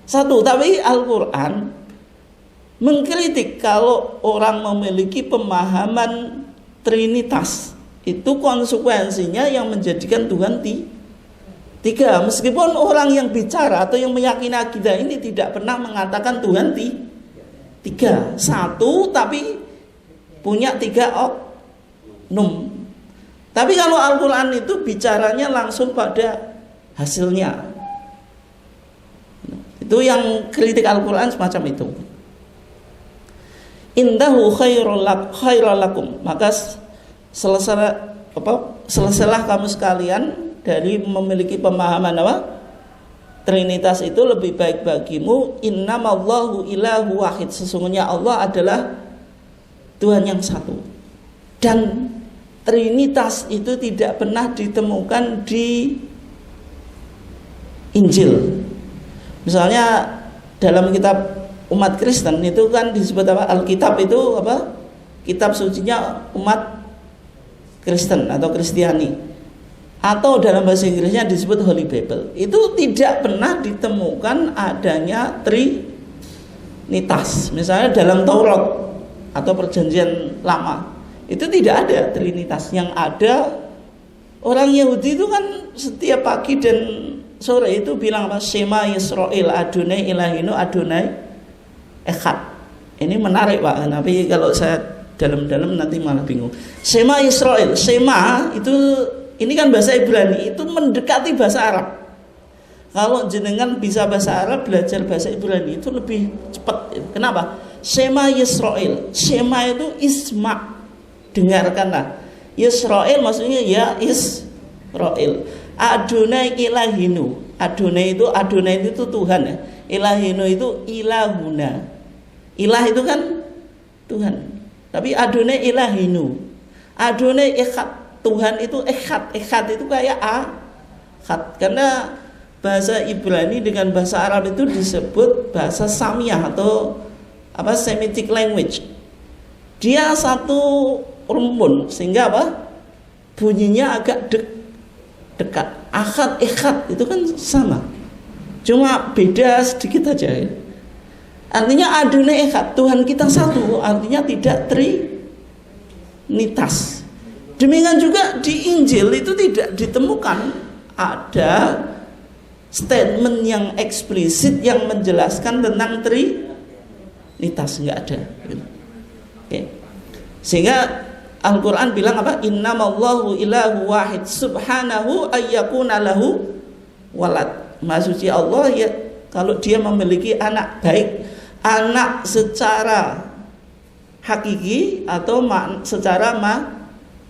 satu. Tapi Al-Quran mengkritik kalau orang memiliki pemahaman Trinitas, itu konsekuensinya yang menjadikan Tuhan tiga. Meskipun orang yang bicara atau yang meyakini akidah ini tidak pernah mengatakan Tuhan tiga, satu tapi punya tiga oknum. Tapi kalau Al-Quran itu bicaranya langsung pada hasilnya. Itu yang kritik Al-Quran semacam itu. Indahu khairul lakum, maka selesailah kamu sekalian dari memiliki pemahaman apa? Trinitas itu lebih baik bagimu. Innamallahu ilahu wahid, sesungguhnya Allah adalah Tuhan yang satu. Dan Trinitas itu tidak pernah ditemukan di Injil. Misalnya dalam kitab umat Kristen itu kan disebut apa? Alkitab itu apa? Kitab sucinya umat Kristen atau Kristiani. Atau dalam bahasa Inggrisnya disebut Holy Bible. Itu tidak pernah ditemukan adanya Trinitas. Misalnya dalam Taurat atau Perjanjian Lama, itu tidak ada Trinitas. Yang ada orang Yahudi itu kan setiap pagi dan sore itu bilang apa? Shema Yisrael Adonai Ilahinu Adonai Echad. Ini menarik Pak, tapi kalau saya dalam-dalam nanti malah bingung. Shema Yisrael, Shema itu ini kan bahasa Ibrani, itu mendekati bahasa Arab. Kalau jenengan bisa bahasa Arab, belajar bahasa Ibrani itu lebih cepat. Kenapa? Shema Yisrael, Shema itu isma, dengarkanlah. Yisrael maksudnya ya Israel. Adonai ilahinu, Adonai itu Tuhan ya. Ilahinu itu ilahuna. Ilah itu kan Tuhan. Tapi Adonai ilahinu. Adonai echad, Tuhan itu echad. Echad itu kayak ahad. Karena bahasa Ibrani dengan bahasa Arab itu disebut bahasa Samiyah atau apa, Semitic language. Dia satu rumpun sehingga apa? Bunyinya agak dekat. Ahad, echad itu kan sama. Cuma beda sedikit aja ya. Artinya Adonai echad, Tuhan kita satu, artinya tidak Trinitas. Demikian juga di Injil itu tidak ditemukan ada statement yang eksplisit yang menjelaskan tentang Trinitas, enggak ada. Oke. Sehingga Al-Quran bilang apa? Innamallahu ilahu wahid subhanahu ayyakuna lahu walad. Maha suci Allah ya kalau dia memiliki anak, baik anak secara hakiki atau secara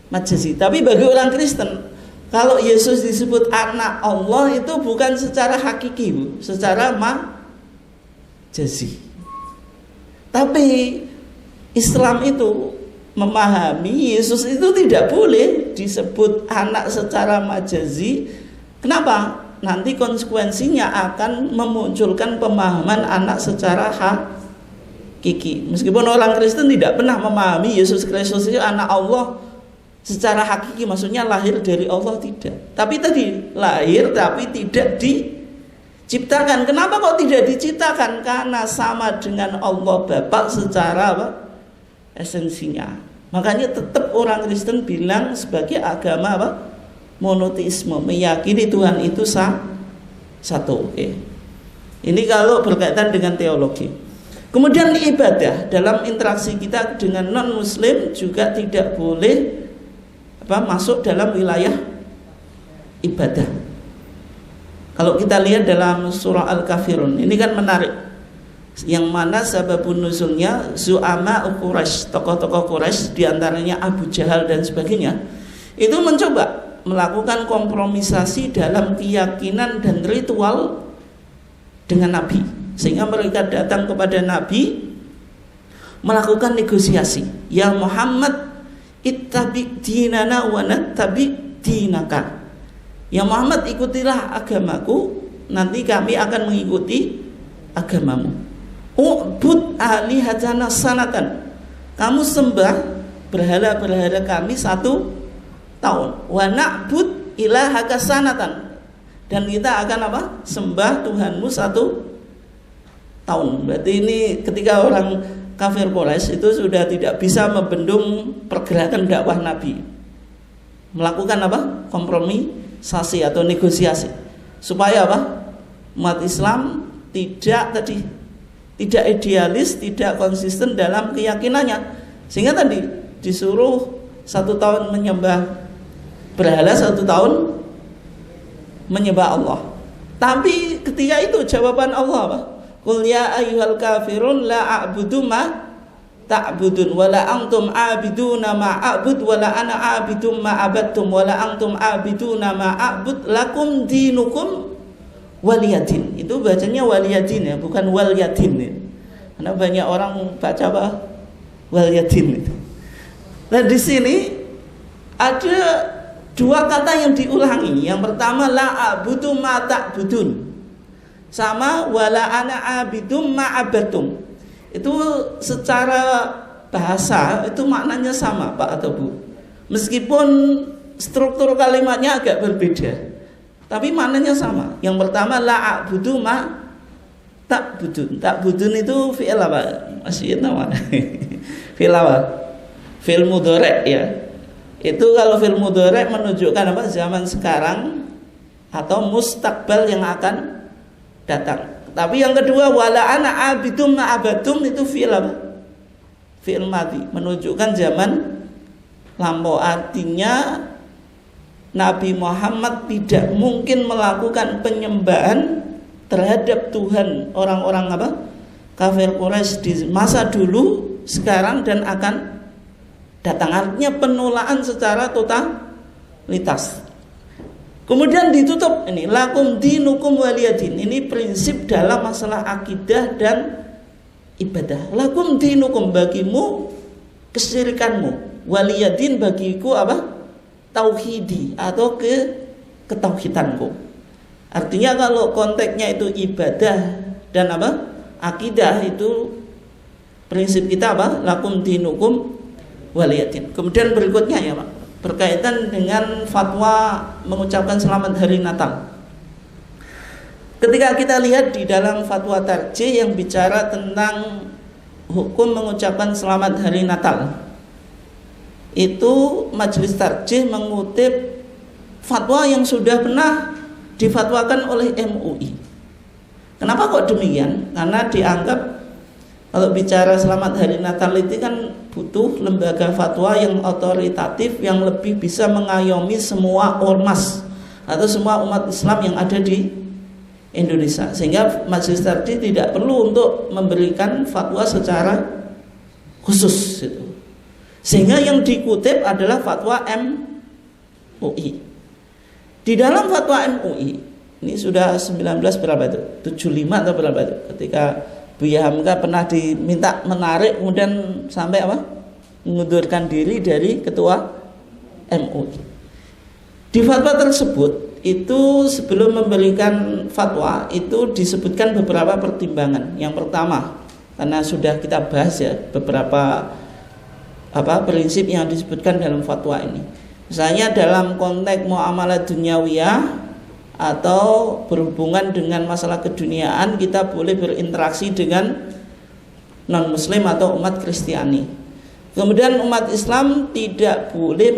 majazi. Tapi bagi orang Kristen, kalau Yesus disebut anak Allah itu bukan secara hakiki, secara majazi. Tapi Islam itu memahami Yesus itu tidak boleh disebut anak secara majazi. Kenapa? Nanti konsekuensinya akan memunculkan pemahaman anak secara hakiki. Meskipun orang Kristen tidak pernah memahami Yesus Kristus itu anak Allah secara hakiki, maksudnya lahir dari Allah, tidak. Tapi tadi lahir tapi tidak diciptakan. Kenapa kok tidak diciptakan? Karena sama dengan Allah Bapa secara apa? Esensinya. Makanya tetap orang Kristen bilang sebagai agama apa? Monoteisme, meyakini Tuhan itu satu. Oke. Ini kalau berkaitan dengan teologi. Kemudian ibadah, dalam interaksi kita dengan non muslim juga tidak boleh masuk dalam wilayah ibadah. Kalau kita lihat dalam surah Al-Kafirun, ini kan menarik. yang mana sababun nuzulnya Zu'ama Quraisy, tokoh-tokoh Quraisy diantaranya Abu Jahal dan sebagainya, itu mencoba melakukan kompromisasi dalam keyakinan dan ritual dengan Nabi, sehingga mereka datang kepada Nabi melakukan negosiasi. Ya Muhammad, ittabi dinana wa nattabi dinaka. Ya Muhammad, ikutilah agamaku, nanti kami akan mengikuti agamamu. U'bud alihatana sanatan. Kamu sembah berhala-berhala kami 1 tahun. Wa na'bud ilahaka sanatan. Dan kita akan apa? Sembah Tuhanmu 1 tahun. Berarti ini ketika orang kafir Quraisy itu sudah tidak bisa membendung pergerakan dakwah Nabi. Melakukan apa? Kompromisasi atau negosiasi. Supaya apa? Umat Islam tidak idealis, tidak konsisten dalam keyakinannya. Sehingga tadi disuruh 1 tahun menyembah berhala, 1 tahun menyembah Allah. Tapi ketika itu jawaban Allah apa? Qul ya ayyuhal kafirun la a'budu ma ta'budun wala antum a'biduna ma a'bud wala ana a'bidum ma abattum wala antum a'biduna ma a'bud lakum dinukum waliyadin. Itu bacanya waliyadin ya, bukan walyadin ya. Karena banyak orang baca apa? Walyadin itu. Nah, di sini ada 2 kata yang diulangi. Yang pertama la a'budu ma ta'budun, sama wala ana abidum ma'abatum. Itu secara bahasa itu maknanya sama Pak atau Bu, meskipun struktur kalimatnya agak berbeda, tapi maknanya sama. Yang pertama la a'budu ma ta'budun. Ta'budun itu fi'il apa? Masih tahu? Fi'il apa? Fi'il mudhari' ya. Itu kalau fi'il mudhari' menunjukkan apa? Zaman sekarang atau mustaqbal yang akan datang. Tapi yang kedua wala ana abidum ma'abatum itu fi'il apa? Fi'il madhi, menunjukkan zaman lampau. Artinya Nabi Muhammad tidak mungkin melakukan penyembahan terhadap Tuhan orang-orang apa? Kafir Quraisy di masa dulu, sekarang dan akan datang. Artinya penolakan secara totalitas. Kemudian ditutup ini lakum dinukum waliyadin. Ini prinsip dalam masalah akidah dan ibadah. Lakum dinukum, bagimu kesyirikanmu, waliyadin bagiku apa? Tauhidi atau ketauhidanku. Artinya kalau konteksnya itu ibadah dan apa? Akidah, itu prinsip kita apa? Lakum dinukum waliyadin. Kemudian berikutnya ya Pak, berkaitan dengan fatwa mengucapkan selamat hari Natal. Ketika kita lihat di dalam fatwa tarjih yang bicara tentang hukum mengucapkan selamat hari Natal, itu majelis tarjih mengutip fatwa yang sudah pernah difatwakan oleh MUI. Kenapa kok demikian? Karena dianggap kalau bicara selamat hari Natal itu kan butuh lembaga fatwa yang otoritatif, yang lebih bisa mengayomi semua ormas atau semua umat Islam yang ada di Indonesia. Sehingga majelis tarjih tidak perlu untuk memberikan fatwa secara khusus itu. Sehingga yang dikutip adalah fatwa MUI. Di dalam fatwa MUI ini sudah 19 berapa itu? 75 atau berapa itu? Ketika Buya Hamka pernah diminta menarik, kemudian sampai apa? Mengundurkan diri dari ketua MUI. Di fatwa tersebut itu sebelum memberikan fatwa itu disebutkan beberapa pertimbangan. Yang pertama, karena sudah kita bahas ya beberapa prinsip yang disebutkan dalam fatwa ini. Misalnya dalam konteks muamalah dunyawiyah atau berhubungan dengan masalah keduniaan, kita boleh berinteraksi dengan non-muslim atau umat Kristiani. Kemudian umat Islam tidak boleh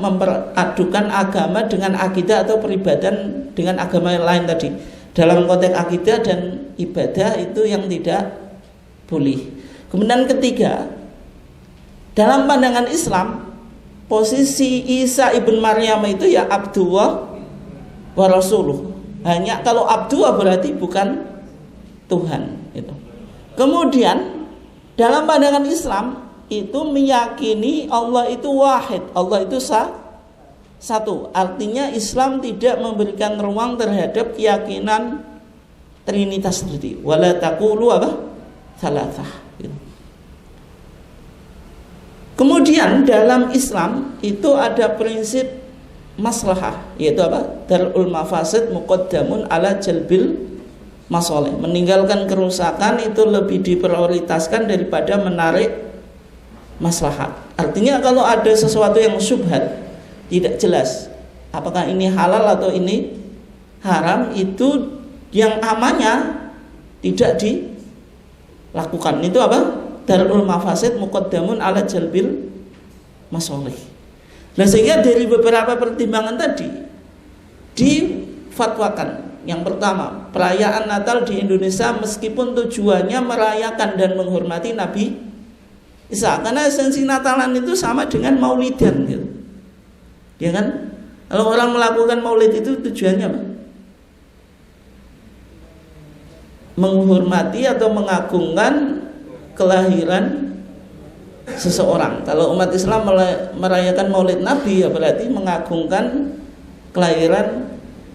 memperadukan agama dengan akidah atau peribadatan dengan agama yang lain tadi. Dalam konteks akidah dan ibadah itu yang tidak boleh. Kemudian ketiga, dalam pandangan Islam, posisi Isa ibn Maryam itu ya Abdullah wa Rasuluh. Hanya kalau Abdullah berarti bukan Tuhan itu. Kemudian dalam pandangan Islam itu meyakini Allah itu wahid, Allah itu satu. Artinya Islam tidak memberikan ruang terhadap keyakinan trinitas tadi. Wala taqulu apa? Thalathah. Kemudian dalam Islam itu ada prinsip maslahah, yaitu apa? Darul mafasid muqaddamun ala jalbil masoleh. Meninggalkan kerusakan itu lebih diprioritaskan daripada menarik maslahat. Artinya kalau ada sesuatu yang syubhat, tidak jelas apakah ini halal atau ini haram, itu yang amannya tidak dilakukan. Itu apa? Darul mafasid muqaddamun ala jalbil masoleh. Nah, sehingga dari beberapa pertimbangan tadi difatwakan. Yang pertama, perayaan Natal di Indonesia meskipun tujuannya merayakan dan menghormati Nabi Isa, karena esensi Natalan itu sama dengan Maulidan gitu. Ya kan? Kalau orang melakukan Maulid itu tujuannya apa? Menghormati atau mengagungkan kelahiran seseorang. Kalau umat Islam merayakan Maulid Nabi, ya berarti mengagungkan kelahiran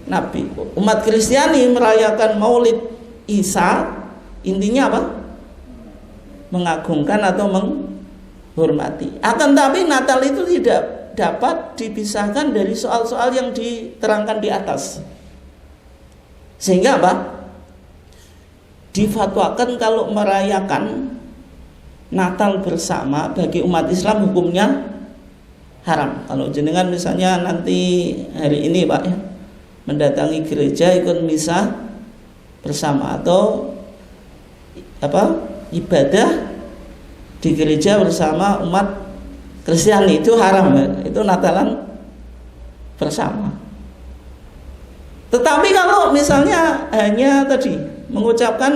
Nabi. Umat Kristiani merayakan Maulid Isa, intinya apa? Mengagungkan atau menghormati. Akan tapi Natal itu tidak dapat dipisahkan dari soal-soal yang diterangkan di atas. Sehingga apa? Difatwakan kalau merayakan Natal bersama bagi umat Islam hukumnya haram. Kalau jenengan misalnya nanti hari ini Pak ya, mendatangi gereja ikut misa bersama atau apa ibadah di gereja bersama umat Kristiani, itu haram ya? Itu Natalan bersama. Tetapi kalau misalnya hanya tadi mengucapkan,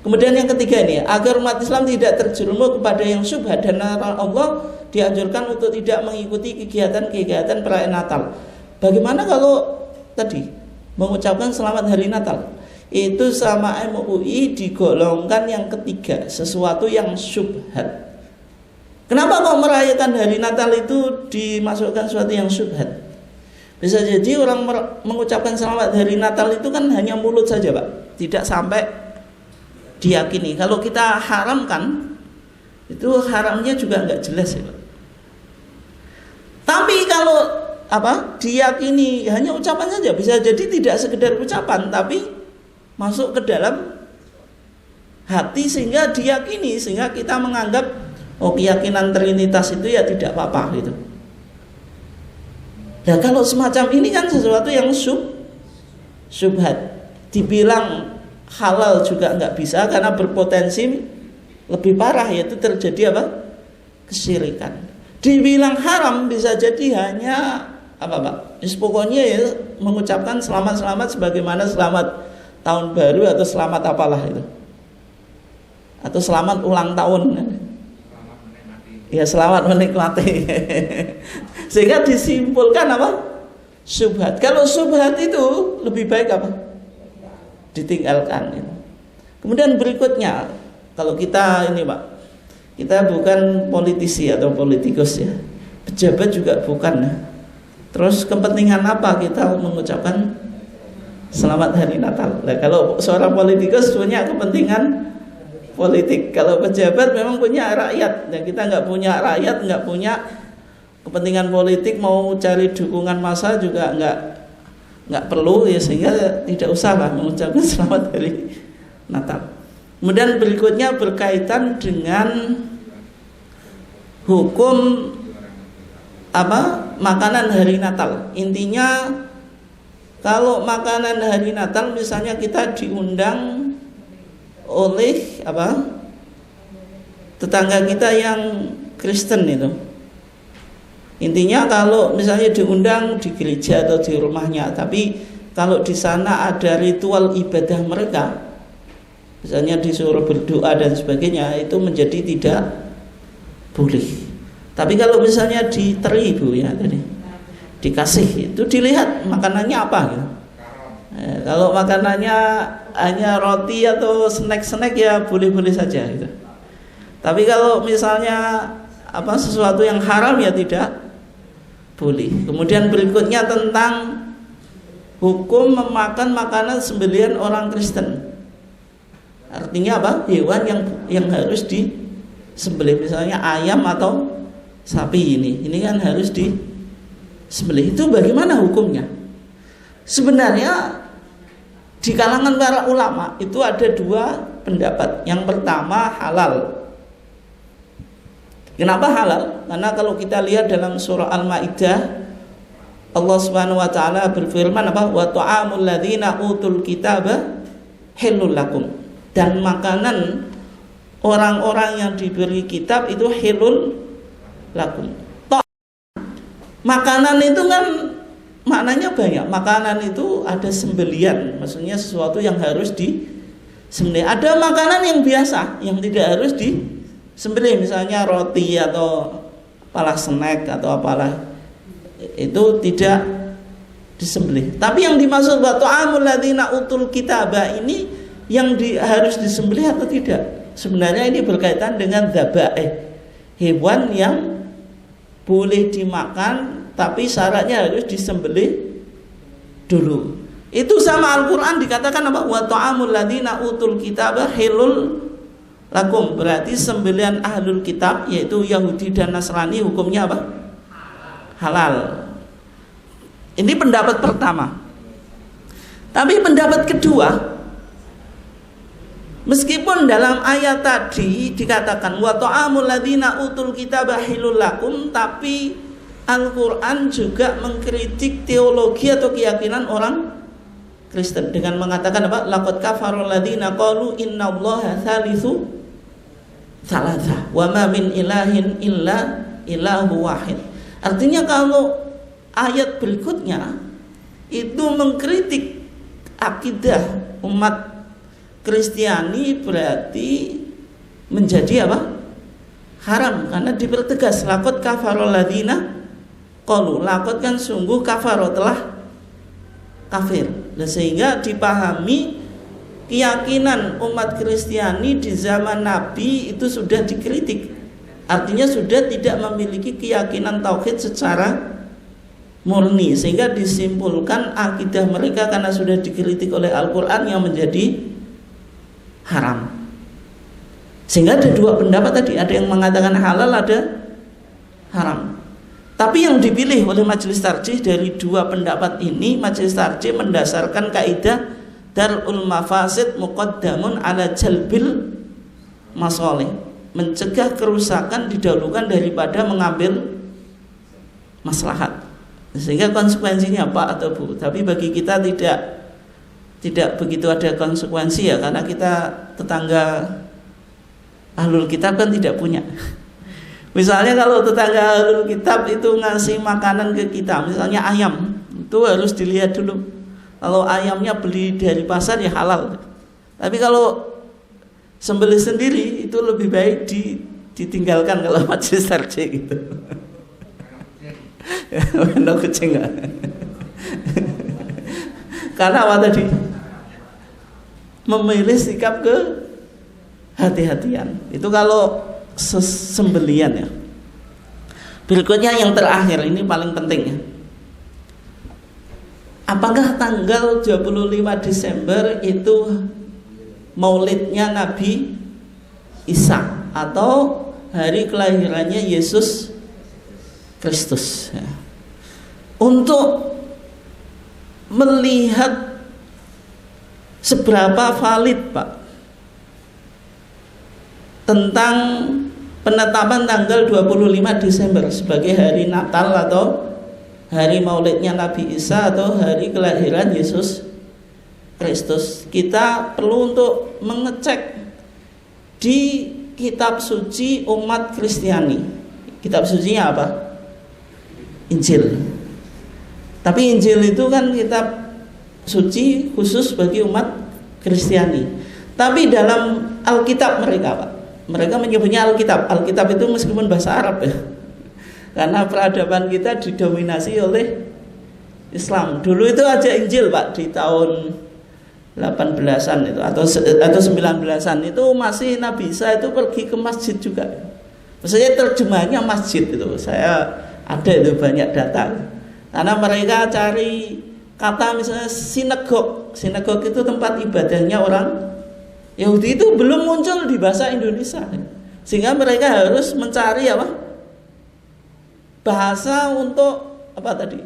kemudian yang ketiga ini, agar umat Islam tidak terjerumus kepada yang syubhat dan Allah dianjurkan untuk tidak mengikuti kegiatan-kegiatan perayaan Natal. Bagaimana kalau tadi mengucapkan selamat hari Natal? Itu sama MUI digolongkan yang ketiga, sesuatu yang syubhat. Kenapa kok merayakan hari Natal itu dimasukkan sesuatu yang syubhat? Bisa jadi orang mengucapkan selamat hari Natal itu kan hanya mulut saja Pak, tidak sampai diyakini. Kalau kita haramkan, itu haramnya juga nggak jelas ya Pak. Tapi kalau apa diyakini hanya ucapan saja, bisa jadi tidak sekedar ucapan tapi masuk ke dalam hati sehingga diyakini, sehingga kita menganggap keyakinan Trinitas itu ya tidak apa-apa gitu. Nah kalau semacam ini kan sesuatu yang syubhat, dibilang halal juga nggak bisa karena berpotensi lebih parah, yaitu terjadi apa? Kesyirikan. Dibilang haram bisa jadi hanya apa Pak? Pokoknya ya mengucapkan selamat sebagaimana selamat tahun baru atau selamat apalah itu, atau selamat ulang tahun. Ya selamat menikmati. Sehingga disimpulkan apa? Syubhat. Kalau syubhat itu lebih baik apa? Ditinggalkan. Kemudian berikutnya, kalau kita ini Pak, kita bukan politisi atau politikus ya, pejabat juga bukan. Terus kepentingan apa kita mengucapkan selamat hari Natal? Nah, kalau seorang politikus punya kepentingan politik, kalau pejabat memang punya rakyat. Dan kita nggak punya rakyat, nggak punya kepentingan politik, mau cari dukungan massa juga nggak perlu ya, sehingga tidak usah lah mengucapkan selamat hari Natal. Kemudian berikutnya berkaitan dengan hukum apa makanan hari Natal. Intinya kalau makanan hari Natal misalnya kita diundang oleh apa tetangga kita yang Kristen itu, intinya kalau misalnya diundang di gereja atau di rumahnya, tapi kalau di sana ada ritual ibadah mereka, misalnya disuruh berdoa dan sebagainya, itu menjadi tidak boleh. Tapi kalau misalnya diteri Bu ya tadi, dikasih, itu dilihat makanannya apa gitu. Kalau makanannya hanya roti atau snack-snack ya boleh-boleh saja gitu. Tapi kalau misalnya sesuatu yang haram ya tidak boleh. Kemudian berikutnya tentang hukum memakan makanan sembelihan orang Kristen. Artinya apa? Hewan yang harus disembelih, misalnya ayam atau sapi ini kan harus disembelih. Itu bagaimana hukumnya? Sebenarnya di kalangan para ulama itu ada dua pendapat. Yang pertama halal. Kenapa halal? Karena kalau kita lihat dalam surah Al-Maidah, Allah Subhanahu wa taala berfirman wa ta'amul ladzina utul kitaba halal lakum. Dan makanan orang-orang yang diberi kitab itu halal lakum. Makanan itu kan maknanya banyak. Makanan itu ada sembelian, maksudnya sesuatu yang harus disembelih. Ada makanan yang biasa yang tidak harus disembelih, misalnya roti atau apalah snack atau apalah, itu tidak disembelih. Tapi yang dimaksud wa ta'amul ladzina utul kitaba ini yang harus disembelih atau tidak? Sebenarnya ini berkaitan dengan dzabaih, hewan yang boleh dimakan tapi syaratnya harus disembelih dulu. Itu sama Al-Qur'an dikatakan apa? Wa ta'amul ladzina utul kitaba halal lakum. Berarti sembelihan ahlul kitab yaitu Yahudi dan Nasrani hukumnya apa? Halal. Ini pendapat pertama. Tapi pendapat kedua, meskipun dalam ayat tadi dikatakan wa ta'amul ladzina utul kitaba halal lakum, tapi Al-Quran juga mengkritik teologi atau keyakinan orang Kristen dengan mengatakan apa? Laqad kafara alladzina qalu innallaha tsalitsu tsalatsa wa ma min ilahin illa ilahu wahid. Artinya kalau ayat berikutnya itu mengkritik akidah umat Kristiani, berarti menjadi apa? Haram, karena dipertegas laqad kafara alladzina qalu, laqad kan sungguh kafaro telah kafir. Nah, sehingga dipahami keyakinan umat Kristiani di zaman Nabi itu sudah dikritik. Artinya sudah tidak memiliki keyakinan tauhid secara murni, sehingga disimpulkan akidah mereka karena sudah dikritik oleh Al-Qur'an yang menjadi haram. Sehingga ada dua pendapat tadi, ada yang mengatakan halal, ada haram. Tapi yang dipilih oleh Majelis Tarjih dari dua pendapat ini, Majelis Tarjih mendasarkan kaidah darul mafasid muqaddamun ala jalbil masalih. Mencegah kerusakan didahulukan daripada mengambil maslahat. Sehingga konsekuensinya Pak atau Bu. Tapi bagi kita tidak begitu ada konsekuensi ya, karena kita tetangga ahlul kitab kan tidak punya. Misalnya kalau tetangga ahlul kitab itu ngasih makanan ke kita, misalnya ayam, itu harus dilihat dulu. Kalau ayamnya beli dari pasar ya halal. Tapi kalau sembelih sendiri itu lebih baik ditinggalkan kalau Majelis Tarjih gitu. Benar kucing enggak? Karena apa tadi? Memilih sikap ke hati-hatian. Itu kalau sembelian ya. Berikutnya yang terakhir, ini paling penting ya. Apakah tanggal 25 Desember itu maulidnya Nabi Isa atau hari kelahirannya Yesus Kristus ya. Untuk melihat seberapa valid Pak tentang penetapan tanggal 25 Desember sebagai hari Natal atau hari maulidnya Nabi Isa atau hari kelahiran Yesus Kristus, kita perlu untuk mengecek di kitab suci umat Kristiani. Kitab sucinya apa? Injil. Tapi Injil itu kan kitab suci khusus bagi umat Kristiani. Tapi dalam Alkitab mereka Pak, mereka menyebutnya Alkitab. Alkitab itu meskipun bahasa Arab ya, karena peradaban kita didominasi oleh Islam. Dulu itu aja Injil Pak di tahun 18-an itu atau 19-an itu masih Nabi Isa itu pergi ke masjid juga. Maksudnya terjemahnya masjid itu. Saya ada itu banyak data. Karena mereka cari kata misalnya sinagog. Sinagog itu tempat ibadahnya orang Yahudi, itu belum muncul di bahasa Indonesia. Sehingga mereka harus mencari apa? Bahasa untuk apa tadi?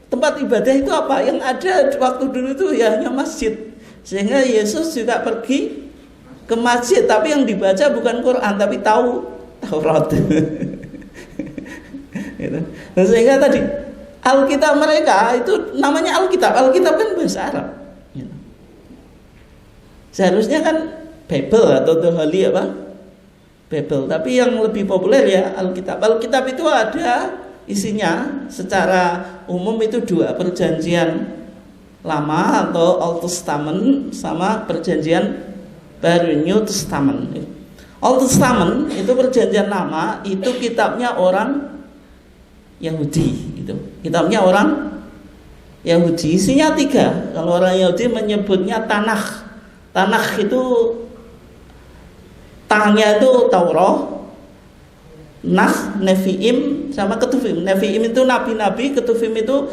Tempat ibadah itu apa? Yang ada waktu dulu itu ya hanya masjid. Sehingga Yesus juga pergi ke masjid, tapi yang dibaca bukan Quran tapi Taurat. Gitu. Nah, sehingga tadi Alkitab mereka itu namanya Alkitab. Alkitab kan bahasa Arab. Gitu. Seharusnya kan Bible atau The Holy apa? Bible. Tapi yang lebih populer ya Alkitab. Alkitab itu ada isinya secara umum itu dua, perjanjian lama atau Old Testament sama perjanjian baru, New Testament. Old Testament itu perjanjian lama, itu kitabnya orang Yahudi, itu kitabnya orang Yahudi, isinya 3. Kalau orang Yahudi menyebutnya Tanakh. Tanakh itu Tangnya itu Taurat, Nevi'im sama Ketuvim. Nevi'im itu nabi-nabi, Ketuvim itu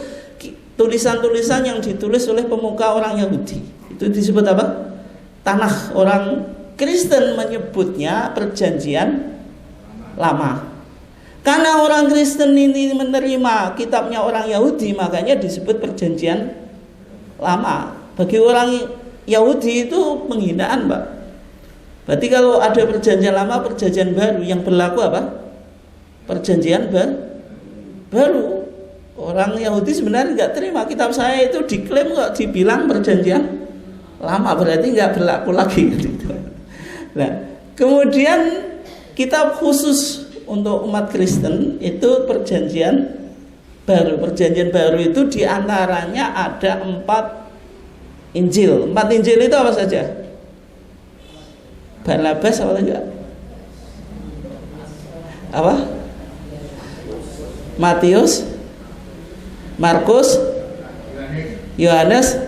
tulisan-tulisan yang ditulis oleh pemuka orang Yahudi. Itu disebut apa? Tanakh. Orang Kristen menyebutnya perjanjian lama. Karena orang Kristen ini menerima kitabnya orang Yahudi, makanya disebut perjanjian lama. Bagi orang Yahudi itu penghinaan, Pak. Berarti kalau ada perjanjian lama, perjanjian baru, yang berlaku apa? Perjanjian baru. Orang Yahudi sebenarnya nggak terima kitab saya itu, diklaim kok dibilang perjanjian lama, berarti nggak berlaku lagi gitu. Nah, kemudian kitab khusus untuk umat Kristen itu perjanjian baru. Perjanjian baru itu diantaranya ada 4 Injil. 4 Injil itu apa saja? Barnabas apa saja? Apa? Matius, Markus, Yohanes,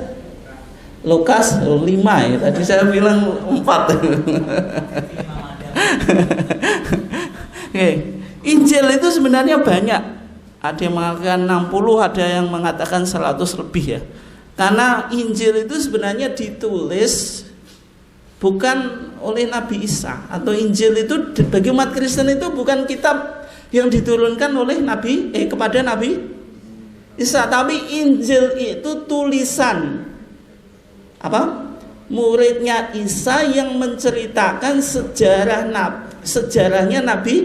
Lukas, 5 ya. Tadi saya bilang 4. Oke. Injil itu sebenarnya banyak. Ada yang mengatakan 60, ada yang mengatakan 100 lebih ya. Karena Injil itu sebenarnya ditulis bukan oleh Nabi Isa, atau Injil itu bagi umat Kristen itu bukan kitab yang diturunkan oleh kepada Nabi Isa, tapi Injil itu tulisan muridnya Isa yang menceritakan sejarahnya Nabi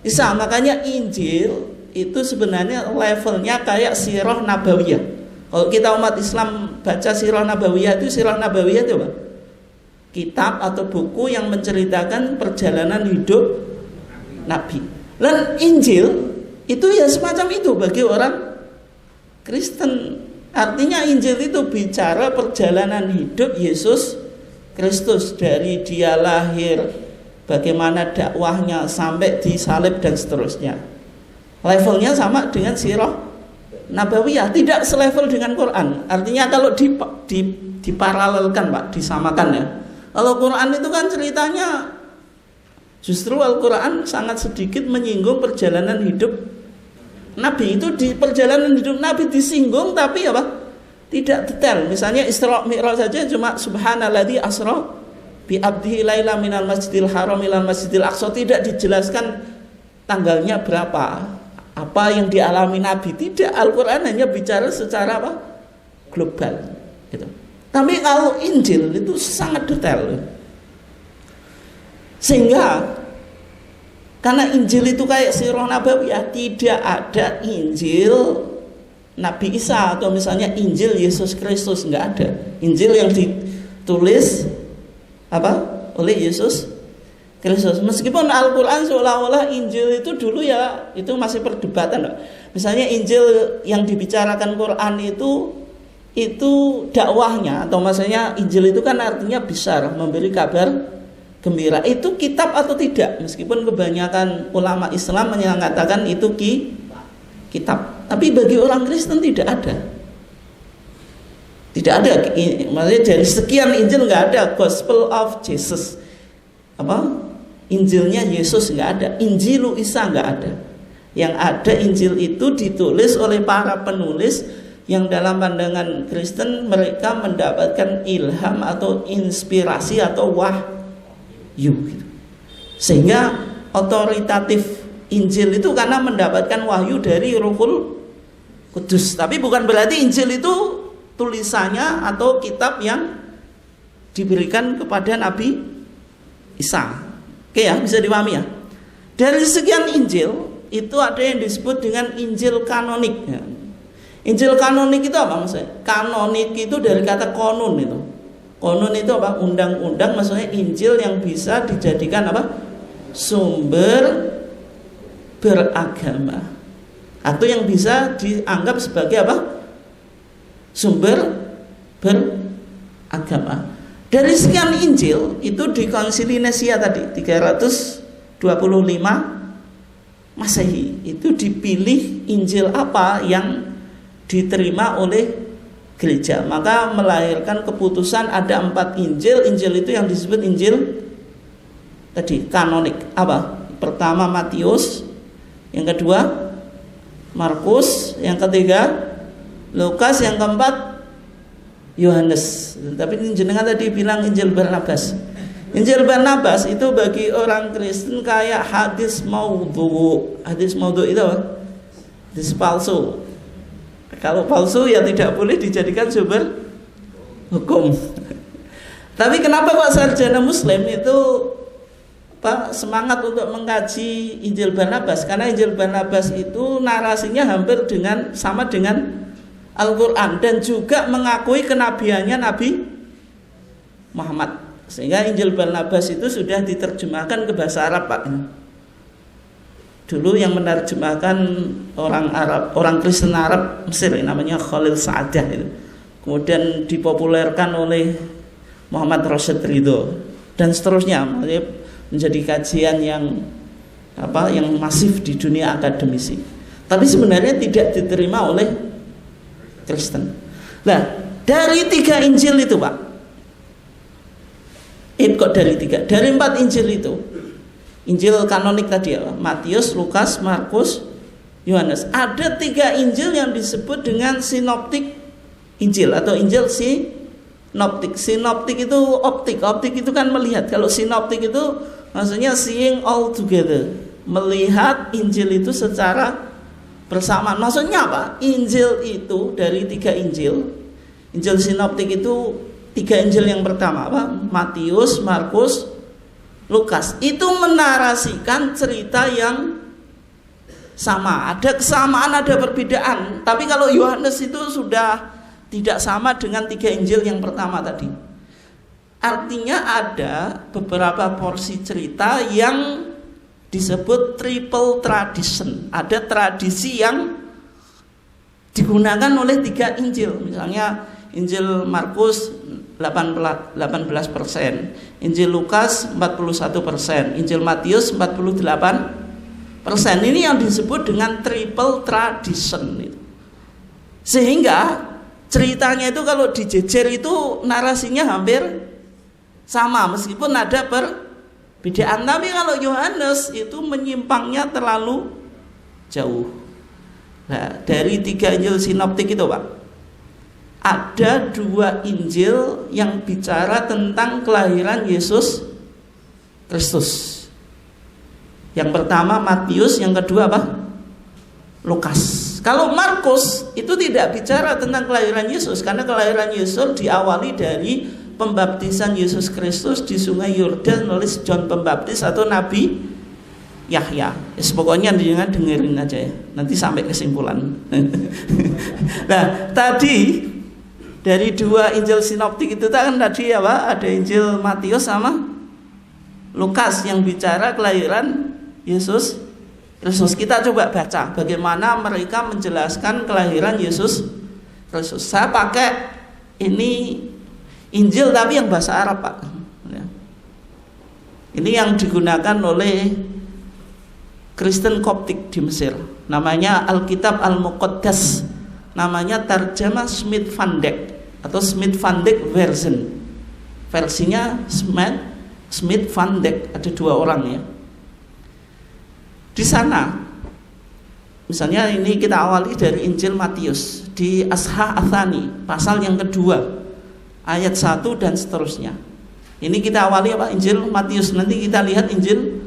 Isa. Makanya Injil itu sebenarnya levelnya kayak sirah nabawiyah. Kalau kita umat Islam baca sirah nabawiyah itu apa? Kitab atau buku yang menceritakan perjalanan hidup Nabi. Dan Injil itu ya semacam itu bagi orang Kristen. Artinya Injil itu bicara perjalanan hidup Yesus Kristus, dari dia lahir, bagaimana dakwahnya sampai disalib dan seterusnya. Levelnya sama dengan sirah nabawiyah, tidak selevel dengan Quran. Artinya kalau diparalelkan Pak, disamakan ya. Kalau Quran itu kan ceritanya, justru Al-Quran sangat sedikit menyinggung perjalanan hidup Nabi. Itu di perjalanan hidup Nabi disinggung, tapi apa? Tidak detail. Misalnya Isra Mi'raj saja cuma subhanalladzi asra bi abdihi laila minal masjidil haram ilal masjidil aqsa, tidak dijelaskan tanggalnya berapa, apa yang dialami Nabi. Tidak, Al-Quran hanya bicara secara apa? Global gitu. Tapi kalau Injil itu sangat detail. Sehingga karena Injil itu kayak sirah nabawiyah, tidak ada Injil Nabi Isa atau misalnya Injil Yesus Kristus, nggak ada. Injil yang ditulis oleh Yesus Kristus. Meskipun Al-Quran seolah-olah Injil itu dulu ya itu masih perdebatan. Misalnya Injil yang dibicarakan Quran itu dakwahnya, atau maksudnya Injil itu kan artinya besar, memberi kabar gembira. Itu kitab atau tidak? Meskipun kebanyakan ulama Islam mengatakan itu kitab. Tapi bagi orang Kristen tidak ada. Tidak ada, maksudnya dari sekian Injil nggak ada Gospel of Jesus. Injilnya Yesus nggak ada, Injilu Isa nggak ada. Yang ada Injil itu ditulis oleh para penulis yang dalam pandangan Kristen mereka mendapatkan ilham atau inspirasi atau wahyu gitu. Sehingga otoritatif Injil itu karena mendapatkan wahyu dari Roh Kudus. Tapi bukan berarti Injil itu tulisannya atau kitab yang diberikan kepada Nabi Isa. Oke ya, bisa dipahami ya. Dari sekian Injil itu ada yang disebut dengan Injil kanonik ya. Injil kanonik itu apa maksudnya? Kanonik itu dari kata konun itu. Konun itu apa? Undang-undang, maksudnya Injil yang bisa dijadikan apa? Sumber beragama. Atau yang bisa dianggap sebagai apa? Sumber beragama. Dari sekian Injil itu di Konsili Nisia tadi 325 Masehi itu dipilih Injil apa yang diterima oleh gereja, maka melahirkan keputusan ada 4 Injil. Injil itu yang disebut Injil tadi kanonik. Apa? Pertama Matius, yang kedua Markus, yang ketiga Lukas, yang keempat Yohanes. Tapi jenengan tadi bilang Injil Barnabas. Injil Barnabas itu bagi orang Kristen kayak hadis maudhu. Hadis maudhu itu apa? Hadis palsu. Kalau palsu ya tidak boleh dijadikan sumber hukum. Tapi kenapa kok sarjana Muslim itu semangat untuk mengkaji Injil Barnabas? Karena Injil Barnabas itu narasinya hampir sama dengan Al-Quran dan juga mengakui kenabiannya Nabi Muhammad. Sehingga Injil Barnabas itu sudah diterjemahkan ke bahasa Arab, Pak. Dulu yang menerjemahkan orang Arab, orang Kristen Arab Mesir, namanya Khalil Sa'adah itu. Kemudian dipopulerkan oleh Muhammad Rashid Ridho dan seterusnya, menjadi kajian yang masif di dunia akademisi. Tapi sebenarnya tidak diterima oleh Kristen. Nah, dari 3 Injil itu, Pak. Kok dari 3? Dari 4 Injil itu. Injil kanonik tadi ya, Matius, Lukas, Markus, Yohanes. Ada 3 Injil yang disebut dengan sinoptik Injil atau Injil sinoptik. Sinoptik itu optik. Optik itu kan melihat. Kalau sinoptik itu maksudnya seeing all together. Melihat Injil itu secara bersamaan. Maksudnya apa? Injil itu dari 3 Injil. Injil sinoptik itu 3 Injil yang pertama apa? Matius, Markus, Lukas. Itu menarasikan cerita yang sama. Ada kesamaan, ada perbedaan. Tapi kalau Yohanes itu sudah tidak sama dengan 3 Injil yang pertama tadi. Artinya ada beberapa porsi cerita yang disebut triple tradition. Ada tradisi yang digunakan oleh 3 Injil. Misalnya Injil Markus 18%, Injil Lukas 41%, Injil Matius 48%. Ini yang disebut dengan triple tradition. Sehingga ceritanya itu kalau dijejer itu narasinya hampir sama meskipun ada perbedaan. Tapi kalau Yohanes itu menyimpangnya terlalu jauh. Nah, dari 3 Injil sinoptik itu, Pak, ada 2 Injil yang bicara tentang kelahiran Yesus Kristus. Yang pertama Matius, yang kedua apa? Lukas. Kalau Markus itu tidak bicara tentang kelahiran Yesus, karena kelahiran Yesus diawali dari pembaptisan Yesus Kristus di Sungai Yordan oleh John Pembaptis atau Nabi Yahya. Pokoknya dengerin aja ya, nanti sampai kesimpulan. Nah, tadi dari 2 Injil sinoptik itu kan tadi apa? Ada Injil Matius sama Lukas yang bicara kelahiran Yesus Kristus. Kita coba baca bagaimana mereka menjelaskan kelahiran Yesus Kristus. Saya pakai ini Injil tapi yang bahasa Arab, Pak. Ini yang digunakan oleh Kristen Koptik di Mesir. namanya Alkitab Al-Muqaddas, namanya Tarjamah Smith Van Dyck atau Smith Van Dyck version. Versinya Smith Van Dyck, ada 2 orang ya. Di sana misalnya ini kita awali dari Injil Matius di Ashah Athani pasal yang kedua ayat 1 dan seterusnya. Ini kita awali apa? Injil Matius, nanti kita lihat Injil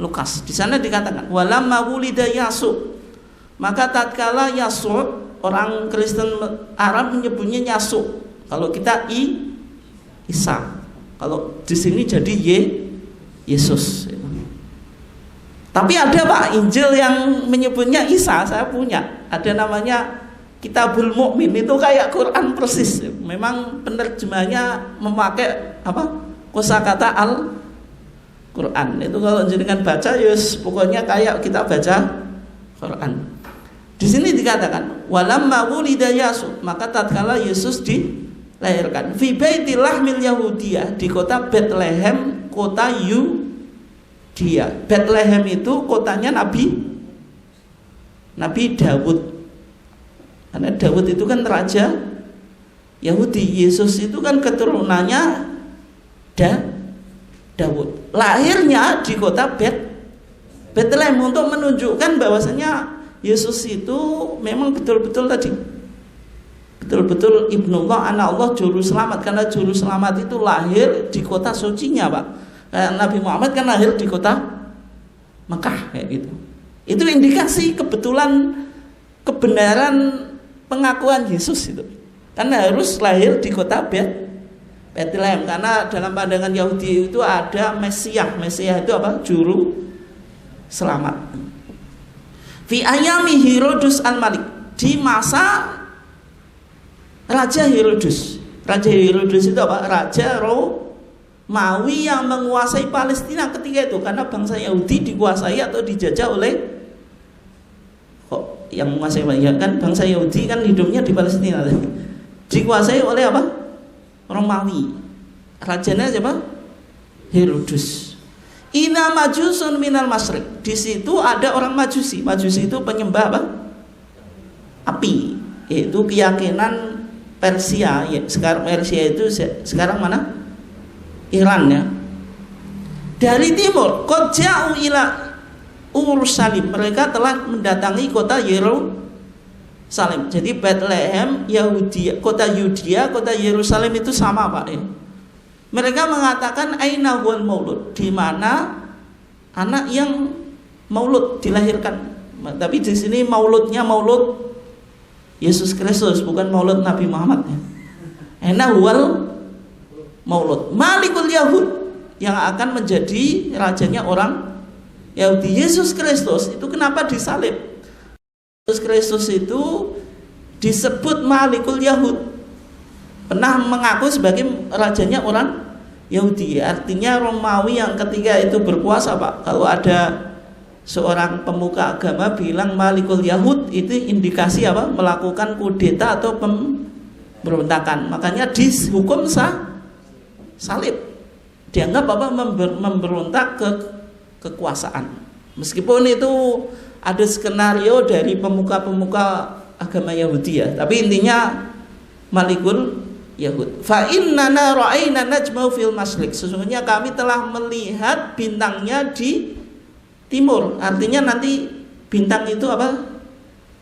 Lukas. Di sana dikatakan walamma wulida Yasu, maka tatkala Yasu, orang Kristen Arab menyebutnya Yasu, kalau kita Isa, kalau di sini jadi Yesus. Tapi ada Pak Injil yang menyebutnya Isa, saya punya. Ada namanya Kitabul Mukmin, itu kayak Quran persis. Memang penerjemahnya memakai apa? Kosakata Al-Quran. Itu kalau jenengan baca yus pokoknya kayak kita baca Quran. Di sini dikatakan walamma wulida Yesus, maka tatkala Yesus dilahirkan fi baitil lahmil Yahudiyah, di kota Bethlehem, kota Yudea. Bethlehem itu kotanya Nabi Daud. Karena Daud itu kan raja Yahudi. Yesus itu kan keturunannya Daud. Lahirnya di kota Bethlehem untuk menunjukkan bahwasanya Yesus itu memang betul-betul Ibnullah, anak Allah, juru selamat. Karena juru selamat itu lahir di kota sucinya Pak. Nabi Muhammad kan lahir di kota Mekah kayak gitu. Itu indikasi kebenaran pengakuan Yesus itu. Karena harus lahir di kota Bethlehem, karena dalam pandangan Yahudi itu ada Mesias. Mesias itu apa? Juru selamat. Fi ayami Herodes Al-Malik, di masa Raja Herodes. Raja Herodes itu apa? Raja Romawi yang menguasai Palestina ketika itu, karena bangsa Yahudi dikuasai atau dijajah oleh yang menguasai, ya kan bangsa Yahudi kan hidupnya di Palestina, dikuasai oleh apa? Romawi. Rajanya siapa? Herodes. Ina majusun minal masyriq, di situ ada orang Majusi. Majusi itu penyembah apa? Api. Itu keyakinan Persia ya. Sekarang Persia itu sekarang mana? Iran ya. Dari timur, qad ja'u ila Ursalim, mereka telah mendatangi kota Yerusalem. Jadi Bethlehem, Yahudi, kota Yudea, kota Yerusalem itu sama Pak ya. Mereka mengatakan aina huwal maulud, di mana anak yang maulud dilahirkan. Tapi di sini mauludnya maulud Yesus Kristus, bukan maulud Nabi Muhammad ya. Aina huwal maulud Malikul Yahud, yang akan menjadi rajanya orang Yahudi. Yesus Kristus itu kenapa disalib? Yesus Kristus itu disebut Malikul Yahud, pernah mengaku sebagai rajanya orang Yahudi, artinya Romawi yang ketika itu berkuasa Pak. Kalau ada seorang pemuka agama bilang Malikul Yahud, itu indikasi apa? Melakukan kudeta atau pemberontakan. Makanya dihukum salib, dianggap apa? Memberontak ke kekuasaan. Meskipun itu ada skenario dari pemuka-pemuka agama Yahudi ya, tapi intinya Malikul Yahud. Fa innana ra'ayna najmau fil masyriq, sesungguhnya kami telah melihat bintangnya di timur. Artinya nanti bintang itu apa?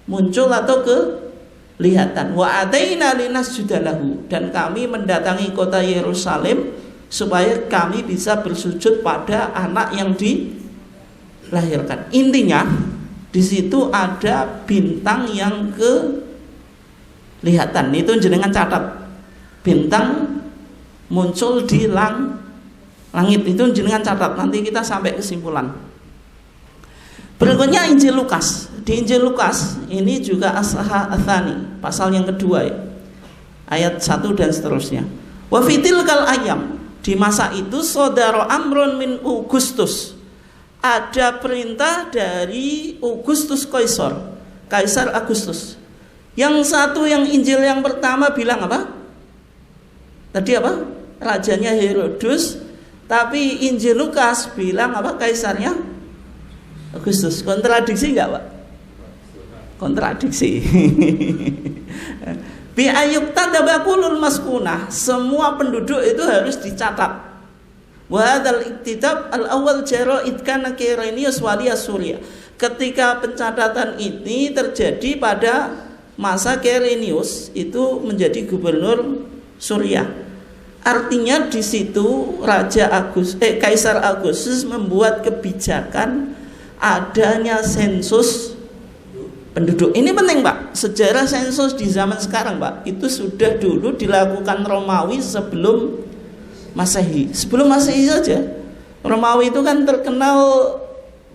Muncul atau kelihatan. Wa ataina linasjudalahu, dan kami mendatangi kota Yerusalem supaya kami bisa bersujud pada anak yang dilahirkan. Intinya di situ ada bintang yang kelihatan. Itu jenengan catat. Bintang muncul di langit, itu jenengan catat. Nanti kita sampai kesimpulan. Berikutnya Injil Lukas. Di Injil Lukas ini juga Ashah Athani, pasal yang kedua ya, ayat 1 dan seterusnya. Wa fitil kal ayam, di masa itu saudara Amron min Augustus, ada perintah dari Augustus Kaisar Agustus. Yang satu, yang Injil yang pertama bilang apa? Tadi apa? Rajanya Herodes. Tapi Injil Lukas bilang apa? Kaisarnya Agustus. Kontradiksi enggak Pak? kontradiksi. Bi ayyuk tadabakulul maskunah, semua penduduk itu harus dicatat. Wa hadzal iktitab al-awwal jara'id kana Quirinius walias Suria. Ketika pencatatan ini terjadi pada masa Quirinius itu menjadi gubernur Suria. Artinya di situ Kaisar Agustus membuat kebijakan adanya sensus penduduk. Ini penting, Pak. Sejarah sensus di zaman sekarang, Pak, itu sudah dulu dilakukan Romawi sebelum Masehi. Sebelum Masehi saja. Romawi itu kan terkenal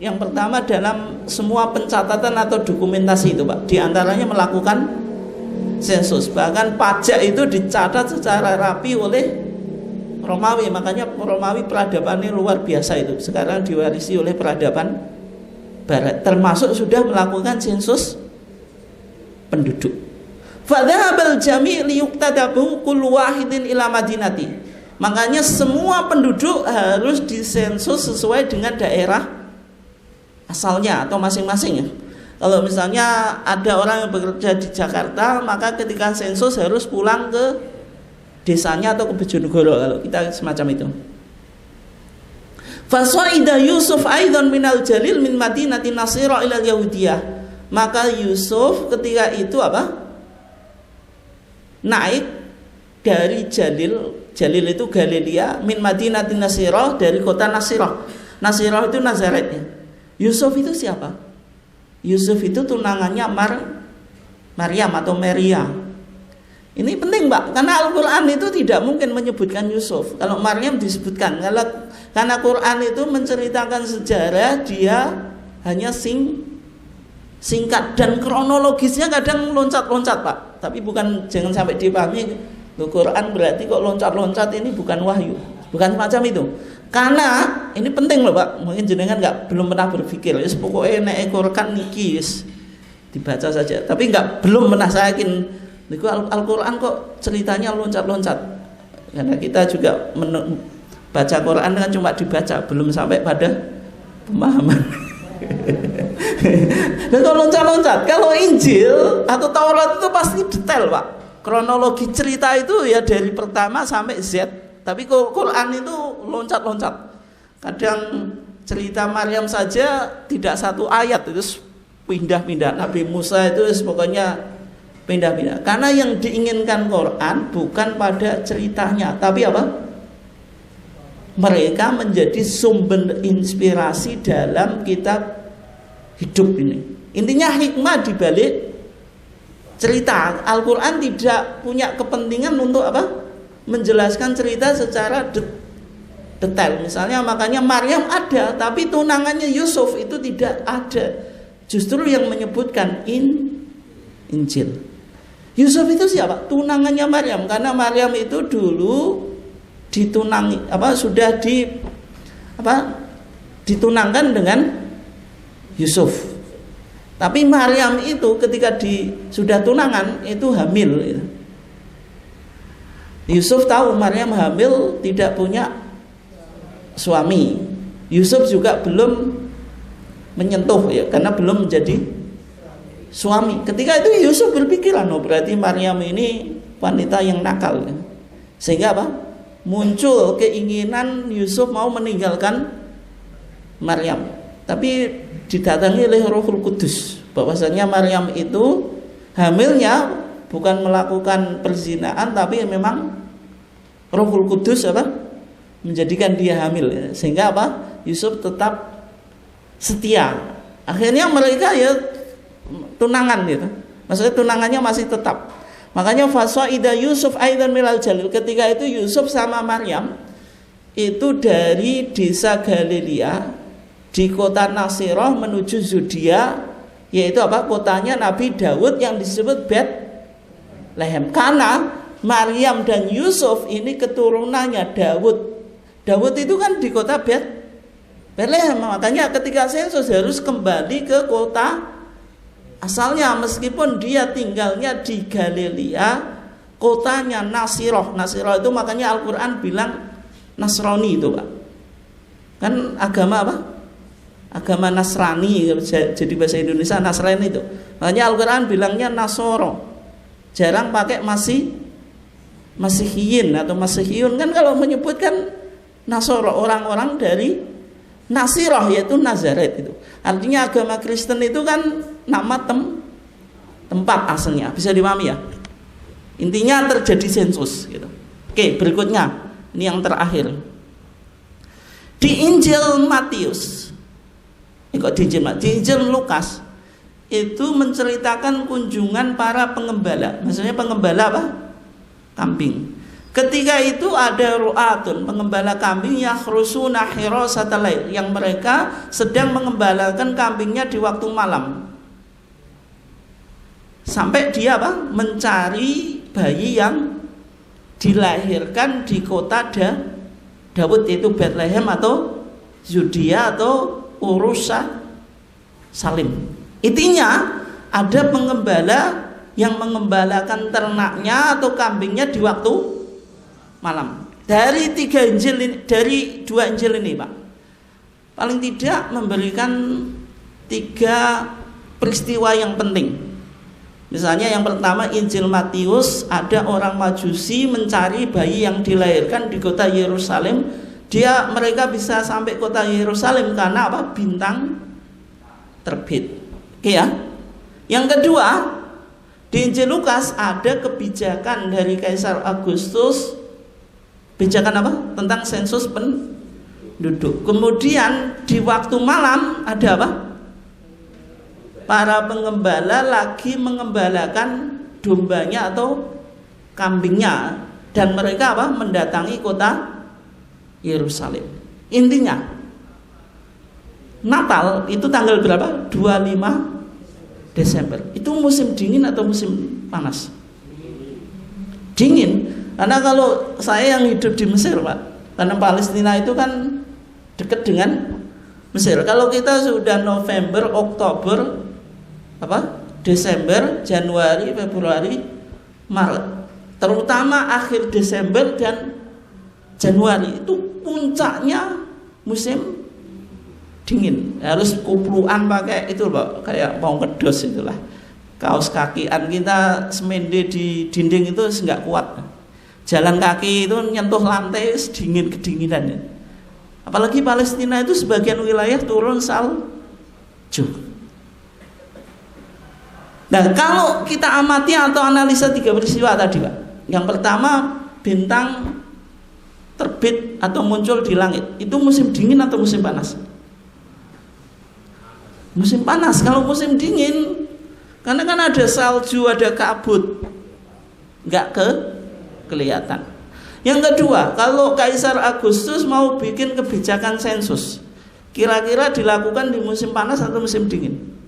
yang pertama dalam semua pencatatan atau dokumentasi itu, Pak. Di antaranya melakukan sensus. Bahkan pajak itu dicatat secara rapi oleh Romawi. Makanya Romawi peradabannya luar biasa itu. Sekarang diwarisi oleh peradaban Barat. Termasuk sudah melakukan sensus penduduk. Fadhahabal jami' liyuktadabu kullu wahidin ila madinati. Makanya semua penduduk harus disensus sesuai dengan daerah asalnya atau masing-masing ya. Kalau misalnya ada orang yang bekerja di Jakarta, maka ketika sensus harus pulang ke desanya atau ke Bojonegoro kalau kita semacam itu. Faswaida Yusuf aidan minal jalil min madinati Nasira ila Yahudiyah. Maka Yusuf ketika itu apa? Naik dari Jalil itu Galilea, min madinati Nasira, dari kota Nasirah. Nasirah itu Nazaret ya. Yusuf itu siapa? Yusuf itu tunangannya Maryam atau Maria. Ini penting, Pak, karena Al-Quran itu tidak mungkin menyebutkan Yusuf. Kalau Maryam disebutkan, karena Quran itu menceritakan sejarah, dia hanya singkat dan kronologisnya kadang loncat-loncat, Pak. Tapi jangan sampai dipahami Quran berarti kok loncat-loncat, ini bukan wahyu, bukan semacam itu. Karena ini penting loh, Pak. Mungkin jenengan belum pernah berpikir, ya pokoknya nek Quran niki dibaca saja. Tapi belum pernah saya yakin niku Al-Quran kok ceritanya loncat-loncat. Karena kita juga baca Quran kan cuma dibaca, belum sampai pada pemahaman. Dan kalau loncat-loncat, kalau Injil atau Taurat itu pasti detail, Pak. Kronologi cerita itu ya dari pertama sampai Z. Tapi Quran itu loncat-loncat. Kadang cerita Maryam saja tidak satu ayat, itu pindah-pindah. Nabi Musa itu pokoknya pindah-pindah. Karena yang diinginkan Quran bukan pada ceritanya, tapi apa? Mereka menjadi sumber inspirasi dalam kitab hidup ini. Intinya hikmah dibalik cerita. Al-Quran tidak punya kepentingan untuk apa? Menjelaskan cerita secara detail. Misalnya makanya Maryam ada, tapi tunangannya Yusuf itu tidak ada. Justru yang menyebutkan Injil. Yusuf itu siapa? Tunangannya Maryam. Karena Maryam itu dulu ditunangkan dengan Yusuf. Tapi Maryam itu ketika sudah tunangan itu hamil. Yusuf tahu Maryam hamil, tidak punya suami. Yusuf juga belum menyentuh ya, karena belum menjadi suami. Ketika itu Yusuf berpikiran, berarti Maryam ini wanita yang nakal ya. Sehingga apa? Muncul keinginan Yusuf mau meninggalkan Maryam. Tapi didatangi oleh Rohul Kudus bahwasanya Maryam itu hamilnya bukan melakukan perzinaan, tapi memang Rohul Kudus menjadikan dia hamil ya. Sehingga Yusuf tetap setia. Akhirnya mereka ya tunangan gitu. Maksudnya tunangannya masih tetap. Makanya fasaida Yusuf aidan milal jalil. Ketika itu Yusuf sama Maryam itu dari desa Galilea di kota Nasirah menuju Zudia, yaitu kotanya Nabi Daud yang disebut Betlehem. Karena Maryam dan Yusuf ini keturunannya Daud. Daud itu kan di kota Betlehem. Makanya ketika sensus harus kembali ke kota asalnya, meskipun dia tinggalnya di Galilea, kotanya Nasirah. Nasirah itu makanya Al-Quran bilang Nasrani itu, Pak. Kan agama agama Nasrani, jadi bahasa Indonesia Nasrani itu. Makanya Al-Quran bilangnya Nasoro, jarang pakai Masihiyin atau Masihiyun. Kan kalau menyebutkan Nasoro, orang-orang dari Nasirah, yaitu Nazaret itu. Artinya agama Kristen itu kan nama tempat asalnya, bisa dipahami ya. Intinya terjadi sensus gitu. Oke, berikutnya ini yang terakhir. Di Injil Matius, di Injil Lukas itu menceritakan kunjungan para pengembala. Maksudnya pengembala apa? Kambing. Ketika itu ada ru'atun, pengembala kambing, yakhrusuna hirasata lail, yang mereka sedang mengembalakan kambingnya di waktu malam. Sampai dia apa? Mencari bayi yang dilahirkan di kota Daud, yaitu Bethlehem atau Yudea atau Urusa Salim. Intinya ada pengembala yang mengembalakan ternaknya atau kambingnya di waktu malam. Dari dua Injil ini, Pak, paling tidak memberikan 3 peristiwa yang penting. Misalnya yang pertama, Injil Matius, ada orang Majusi mencari bayi yang dilahirkan di kota Yerusalem. Mereka bisa sampai kota Yerusalem karena apa? Bintang terbit. Oke ya. Yang kedua, di Injil Lukas ada kebijakan dari Kaisar Agustus. Kebijakan apa? Tentang sensus penduduk. Kemudian di waktu malam ada apa? Para pengembala lagi mengembalakan dombanya atau kambingnya, dan mereka apa? Mendatangi kota Yerusalem. Intinya Natal itu tanggal berapa? 25 Desember. Itu musim dingin atau musim panas? Dingin. Karena kalau saya yang hidup di Mesir, Pak, karena Palestina itu kan dekat dengan Mesir. Kalau kita sudah November, Oktober, Desember, Januari, Februari, Maret, terutama akhir Desember dan Januari itu puncaknya musim dingin. Harus kupluan pakai itu, Pak, kayak mau ngedos itulah. Kaos kakian kita semende di dinding itu nggak kuat. Jalan kaki itu nyentuh lantai dingin, kedinginan. Apalagi Palestina itu sebagian wilayah turun salju. Nah, kalau kita amati atau analisa 3 peristiwa tadi, Pak. Yang pertama, bintang terbit atau muncul di langit. Itu musim dingin atau musim panas? Musim panas. Kalau musim dingin, karena kan ada salju, ada kabut, nggak kelihatan. Yang kedua, kalau Kaisar Agustus mau bikin kebijakan sensus, kira-kira dilakukan di musim panas atau musim dingin?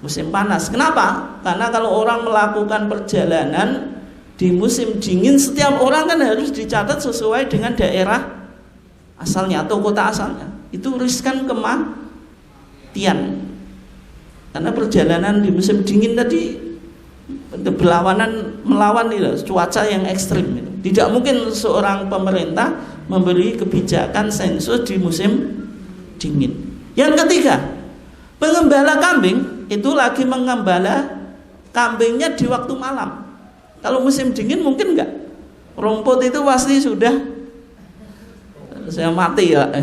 Musim panas. Kenapa? Karena kalau orang melakukan perjalanan di musim dingin, setiap orang kan harus dicatat sesuai dengan daerah asalnya atau kota asalnya. Itu riskan kematian. Karena perjalanan di musim dingin tadi melawan cuaca yang ekstrim itu. Tidak mungkin seorang pemerintah memberi kebijakan sensus di musim dingin. Yang ketiga, pengembala kambing itu lagi mengembala kambingnya di waktu malam. Kalau musim dingin mungkin enggak. Rumput itu pasti sudah saya mati ya.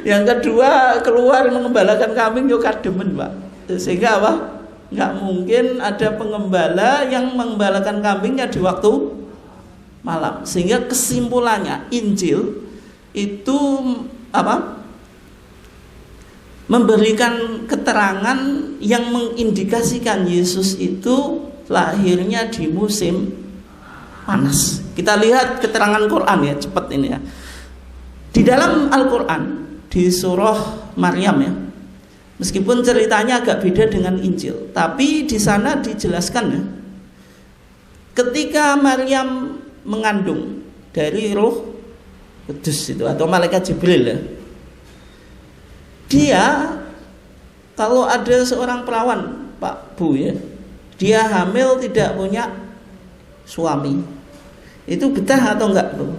Yang kedua, keluar mengembalakan kambing juga kademen, Pak. Sehingga apa? Enggak mungkin ada pengembala yang mengembalakan kambingnya di waktu malam. Sehingga kesimpulannya Injil itu apa? Memberikan keterangan yang mengindikasikan Yesus itu lahirnya di musim panas. Kita lihat keterangan Quran ya, cepat ini ya. Di dalam Al-Quran, di surah Maryam ya, meskipun ceritanya agak beda dengan Injil, tapi di sana dijelaskan ya, ketika Maryam mengandung dari Roh Kudus itu atau malaikat Jibril ya, dia kalau ada seorang perawan, Pak Bu ya, dia hamil tidak punya suami, itu betah atau enggak tuh?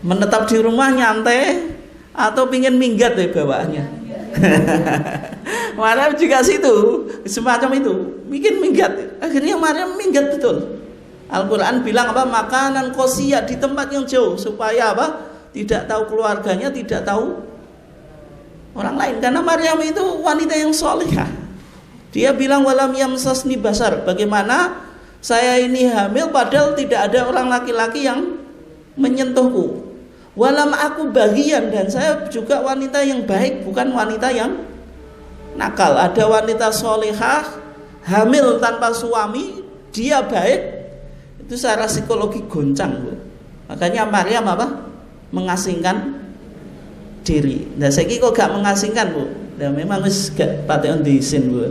Menetap di rumah nyantai atau pingin minggat ya bawaannya. Maryam juga situ semacam itu, bikin minggat. Akhirnya Maryam minggat betul. Al-Quran bilang apa? Makanan qosiyah, di tempat yang jauh, supaya apa? Tidak tahu keluarganya, tidak tahu orang lain. Karena Maryam itu wanita yang solehah. Dia bilang walam yamsasni basar. Bagaimana saya ini hamil padahal tidak ada orang laki-laki yang menyentuhku. Walam aku bagian, dan saya juga wanita yang baik, bukan wanita yang nakal. Ada wanita solehah hamil tanpa suami, dia baik, itu secara psikologi goncang, Bu. Makanya Maryam apa? Mengasingkan diri. Nah saiki kok gak mengasingkan, Bu? Nah memang wis gak pateon diisin, Bu.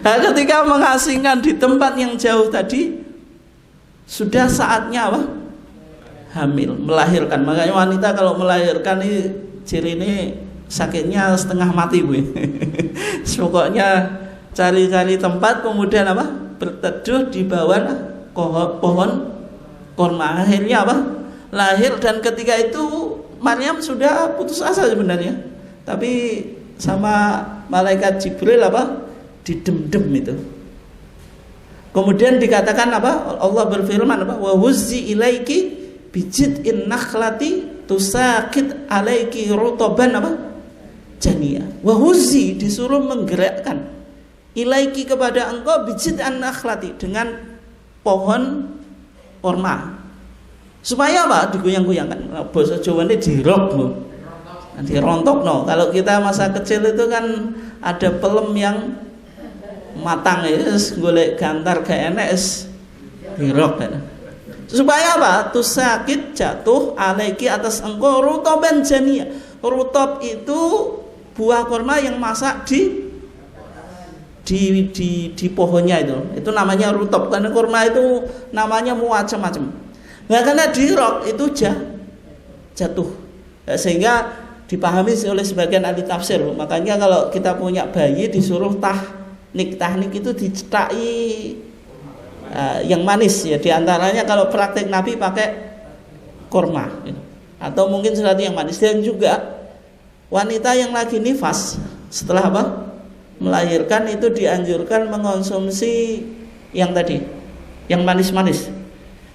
Nah, ketika mengasingkan di tempat yang jauh tadi, sudah saatnya apa? Hamil, melahirkan. Makanya wanita kalau melahirkan ini ciri ini sakitnya setengah mati, Bu. Pokoknya cari-cari tempat, kemudian apa? Berteduh di bawah pohon kurma. Akhirnya apa? Lahir, dan ketika itu Maryam sudah putus asa sebenarnya. Tapi sama malaikat Jibril apa? Didem-dem itu. Kemudian dikatakan apa? Allah berfirman apa? Wa huzzi ilaiki bijid'in nakhlati tusaqit alaiki rutoban apa? Jania. Wa huzzi, disuruh menggerakkan ilaiki kepada engkau bijid'an nakhlati, dengan pohon kurma. Supaya apa? Digoyang-goyangkan. Bahasa Jawane dirok, Bu. Dirontok, no. Kalau kita masa kecil itu kan ada pelem yang matang ya, golek gantar gak enek dirok kan. Supaya apa? Tusakit, jatuh alaiki atas engkau rutoban jania. Rutob itu buah kurma yang masak di pohonnya itu namanya rutob. Karena kurma itu namanya macam-macam. Nah karena dirok itu jatuh, sehingga dipahami oleh sebagian ahli tafsir. Makanya kalau kita punya bayi disuruh tahnik itu dicetaki yang manis ya. Diantaranya kalau praktek Nabi pakai kurma gitu. Atau mungkin sesuatu yang manis. Dan juga wanita yang lagi nifas setelah apa? Melahirkan itu dianjurkan mengonsumsi yang tadi, yang manis-manis.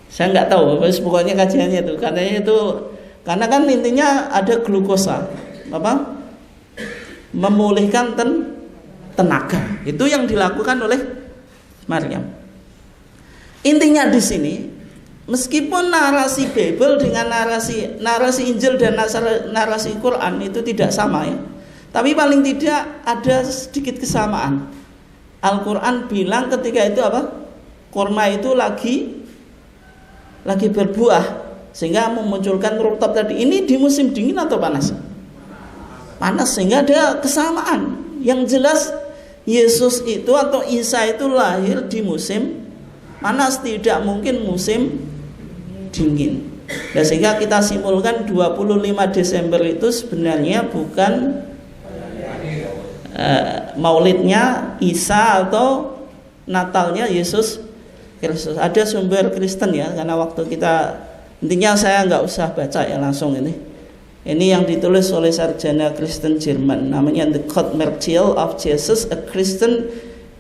Saya nggak tahu, pokoknya kajiannya itu katanya itu karena kan intinya ada glukosa, apa? Memulihkan tenaga. Itu yang dilakukan oleh Maryam. Intinya di sini, meskipun narasi Bible dengan narasi Injil dan narasi Quran itu tidak sama ya, tapi paling tidak ada sedikit kesamaan. Al-Quran bilang ketika itu apa? Kurma itu lagi berbuah, sehingga memunculkan rutab tadi. Ini di musim dingin atau panas? Panas, sehingga ada kesamaan. Yang jelas Yesus itu atau Isa itu lahir di musim panas, tidak mungkin musim dingin. Dan sehingga kita simpulkan 25 Desember itu sebenarnya bukan maulidnya Isa atau Natalnya Yesus Kristus. Ada sumber Kristen ya, karena waktu kita intinya saya nggak usah baca ya langsung ini. Ini yang ditulis oleh sarjana Kristen Jerman, namanya The Gottmertiel of Jesus, a Christian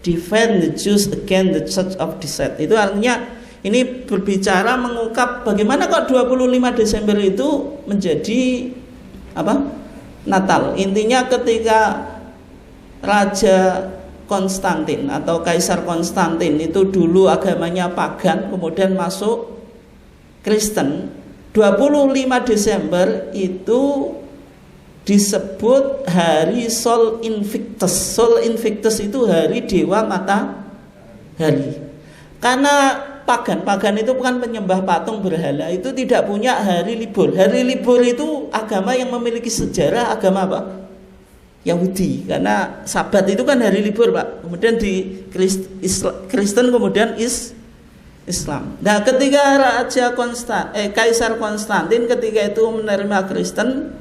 Defend the Jews Against the Church of Deceit. Itu artinya ini berbicara mengungkap bagaimana kok 25 Desember itu menjadi apa? Natal. Intinya ketika Raja Konstantin atau Kaisar Konstantin itu dulu agamanya pagan, kemudian masuk Kristen. 25 Desember itu disebut hari Sol Invictus. Sol Invictus itu hari dewa matahari. Karena pagan itu bukan penyembah patung berhala, itu tidak punya hari libur. Hari libur itu agama yang memiliki sejarah, agama apa? Yahudi, karena Sabat itu kan hari libur, Pak. Kemudian di Kristen kemudian Islam. Nah, ketika Kaisar Konstantin ketika itu menerima Kristen,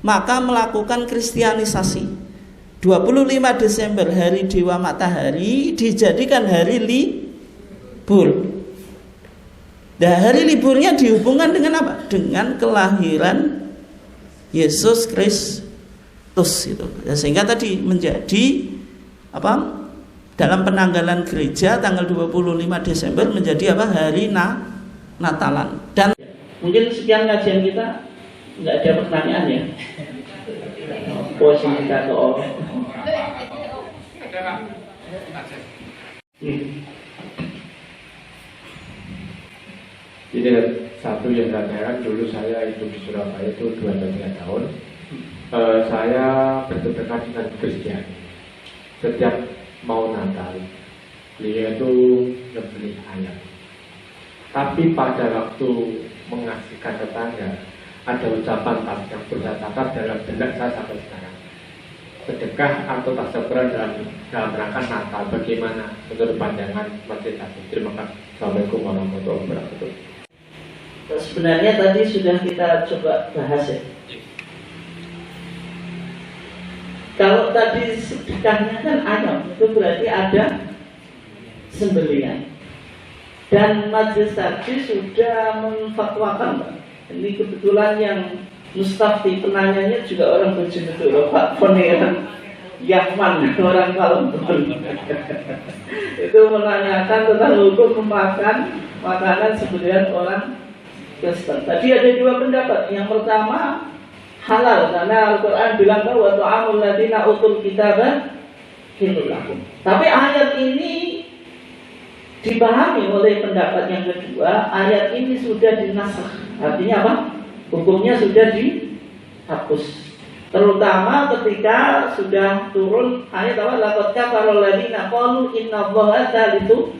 maka melakukan kristianisasi. 25 Desember hari dewa matahari dijadikan hari libur. Dan hari liburnya dihubungkan dengan apa? Dengan kelahiran Yesus Kristus itu. Ya, sehingga tadi menjadi apa? Dalam penanggalan gereja tanggal 25 Desember menjadi apa? Hari Natalan. Dan mungkin sekian kajian kita, nggak ada pertanyaan ya. Posisi kita ke orang. Jadi satu yang saya tanyakan, dulu saya hidup di Surabaya itu 2 atau 3 tahun. Saya berdekat dengan Kristiani. Setiap mau Natal, beliau itu membeli ayam. Tapi pada waktu mengasihkan tetangga, ada ucapan yang bercakap dalam benak saya sampai sekarang. Sedekah atau tasyakuran dalam rangka Natal, bagaimana menurut pandangan Masjid Takjis? Terima kasih. Assalamualaikum warahmatullahi wabarakatuh. Sebenarnya tadi sudah kita coba bahas ya. Kalau tadi sedekahnya kan ayam, itu berarti ada sembelihan. Dan Majelis Takjis sudah memfatwakan, ini kebetulan yang mustafti penanyanya juga orang Bojonegoro, Pak Poniran Yahman, orang Palembang. Itu menanyakan tentang hukum memakan makanan sembelihan orang Kristen. Tadi ada 2 pendapat. Yang pertama halal, karena Al-Quran bilang bahwa ta'amul ladina utul kitaba hilul lakum. Tapi ayat ini dipahami oleh pendapat yang kedua, ayat ini sudah dinasakh. Artinya apa? Hukumnya sudah dihapus. Terutama ketika sudah turun ayat awal laqad kafara alladziina qalu innallaha tsalitsu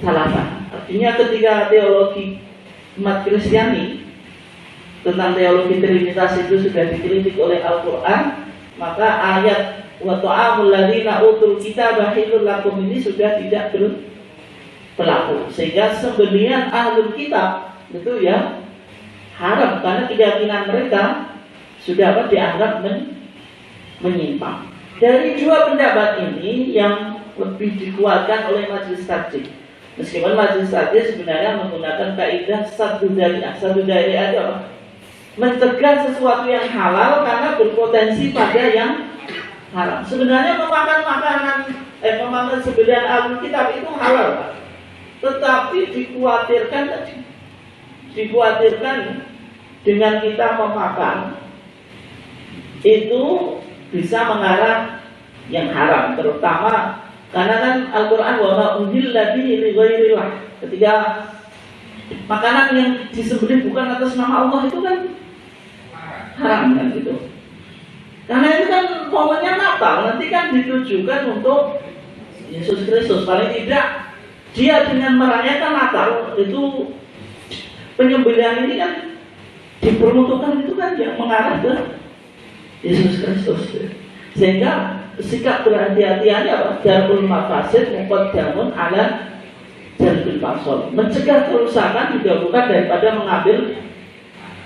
tsalatsa. Artinya ketika teologi umat Kristiani tentang teologi Trinitas itu sudah dikritik oleh Al-Quran, maka ayat wa ta'amul ladzina utul kitaba hilul lakum ini sudah tidak berlaku. Sehingga sembelihan ahlul kitab itu ya haram, karena keyakinan mereka sudah dianggap menyimpang. Dari 2 pendapat ini yang lebih dikuatkan oleh Majelis Takjis. Meskipun Majelis Takjis sebenarnya menggunakan kaidah satu dari itu apa? Mencegah sesuatu yang halal karena berpotensi pada yang haram. Sebenarnya memakan sembelihan ahlul kitab itu halal, Pak. Tetapi dikhawatirkan dengan kita memakan itu bisa mengarah yang haram, terutama karena kan Al-Quran wa ma uhilla bihi li ghairillah. Ketika makanan yang disembelih bukan atas nama Allah itu kan haram kan gitu. Karena itu kan momennya Natal, nanti kan ditujukan untuk Yesus Kristus. Paling tidak dia dengan merayakan Natal itu, penyembelihan ini kan diperuntukkan itu kan yang mengarah ke Yesus Kristus. Sehingga sikap berhati-hatiannya apa? Darul mafasid muqaddamun ala jalbil fasol. Mencegah kerusakan juga bukan daripada mengambil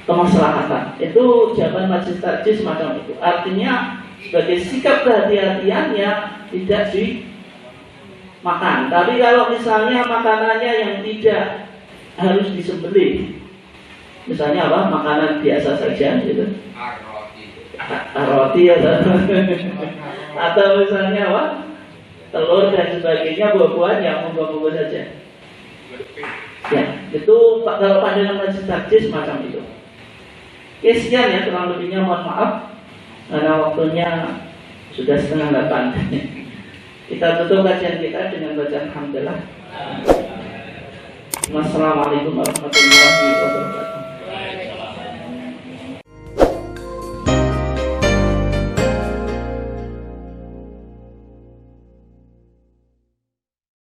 kemaslahatan. Itu jawaban Majelis Takjis semacam itu. Artinya sebagai sikap berhati-hatiannya tidak dimakan. Tapi kalau misalnya makanannya yang tidak harus disembelih, misalnya apa? Makanan biasa saja gitu. Roti atau misalnya apa? Telur dan sebagainya, buah-buahan yang monggo-monggo saja. Ya, itu kalau pandangan Majelis Takjis macam itu. Oke, sekian ya, kurang lebihnya mohon maaf karena waktunya sudah 7:30. Kita tutup kajian kita dengan bacaan hamdalah. Wassalamualaikum warahmatullahi wabarakatuh.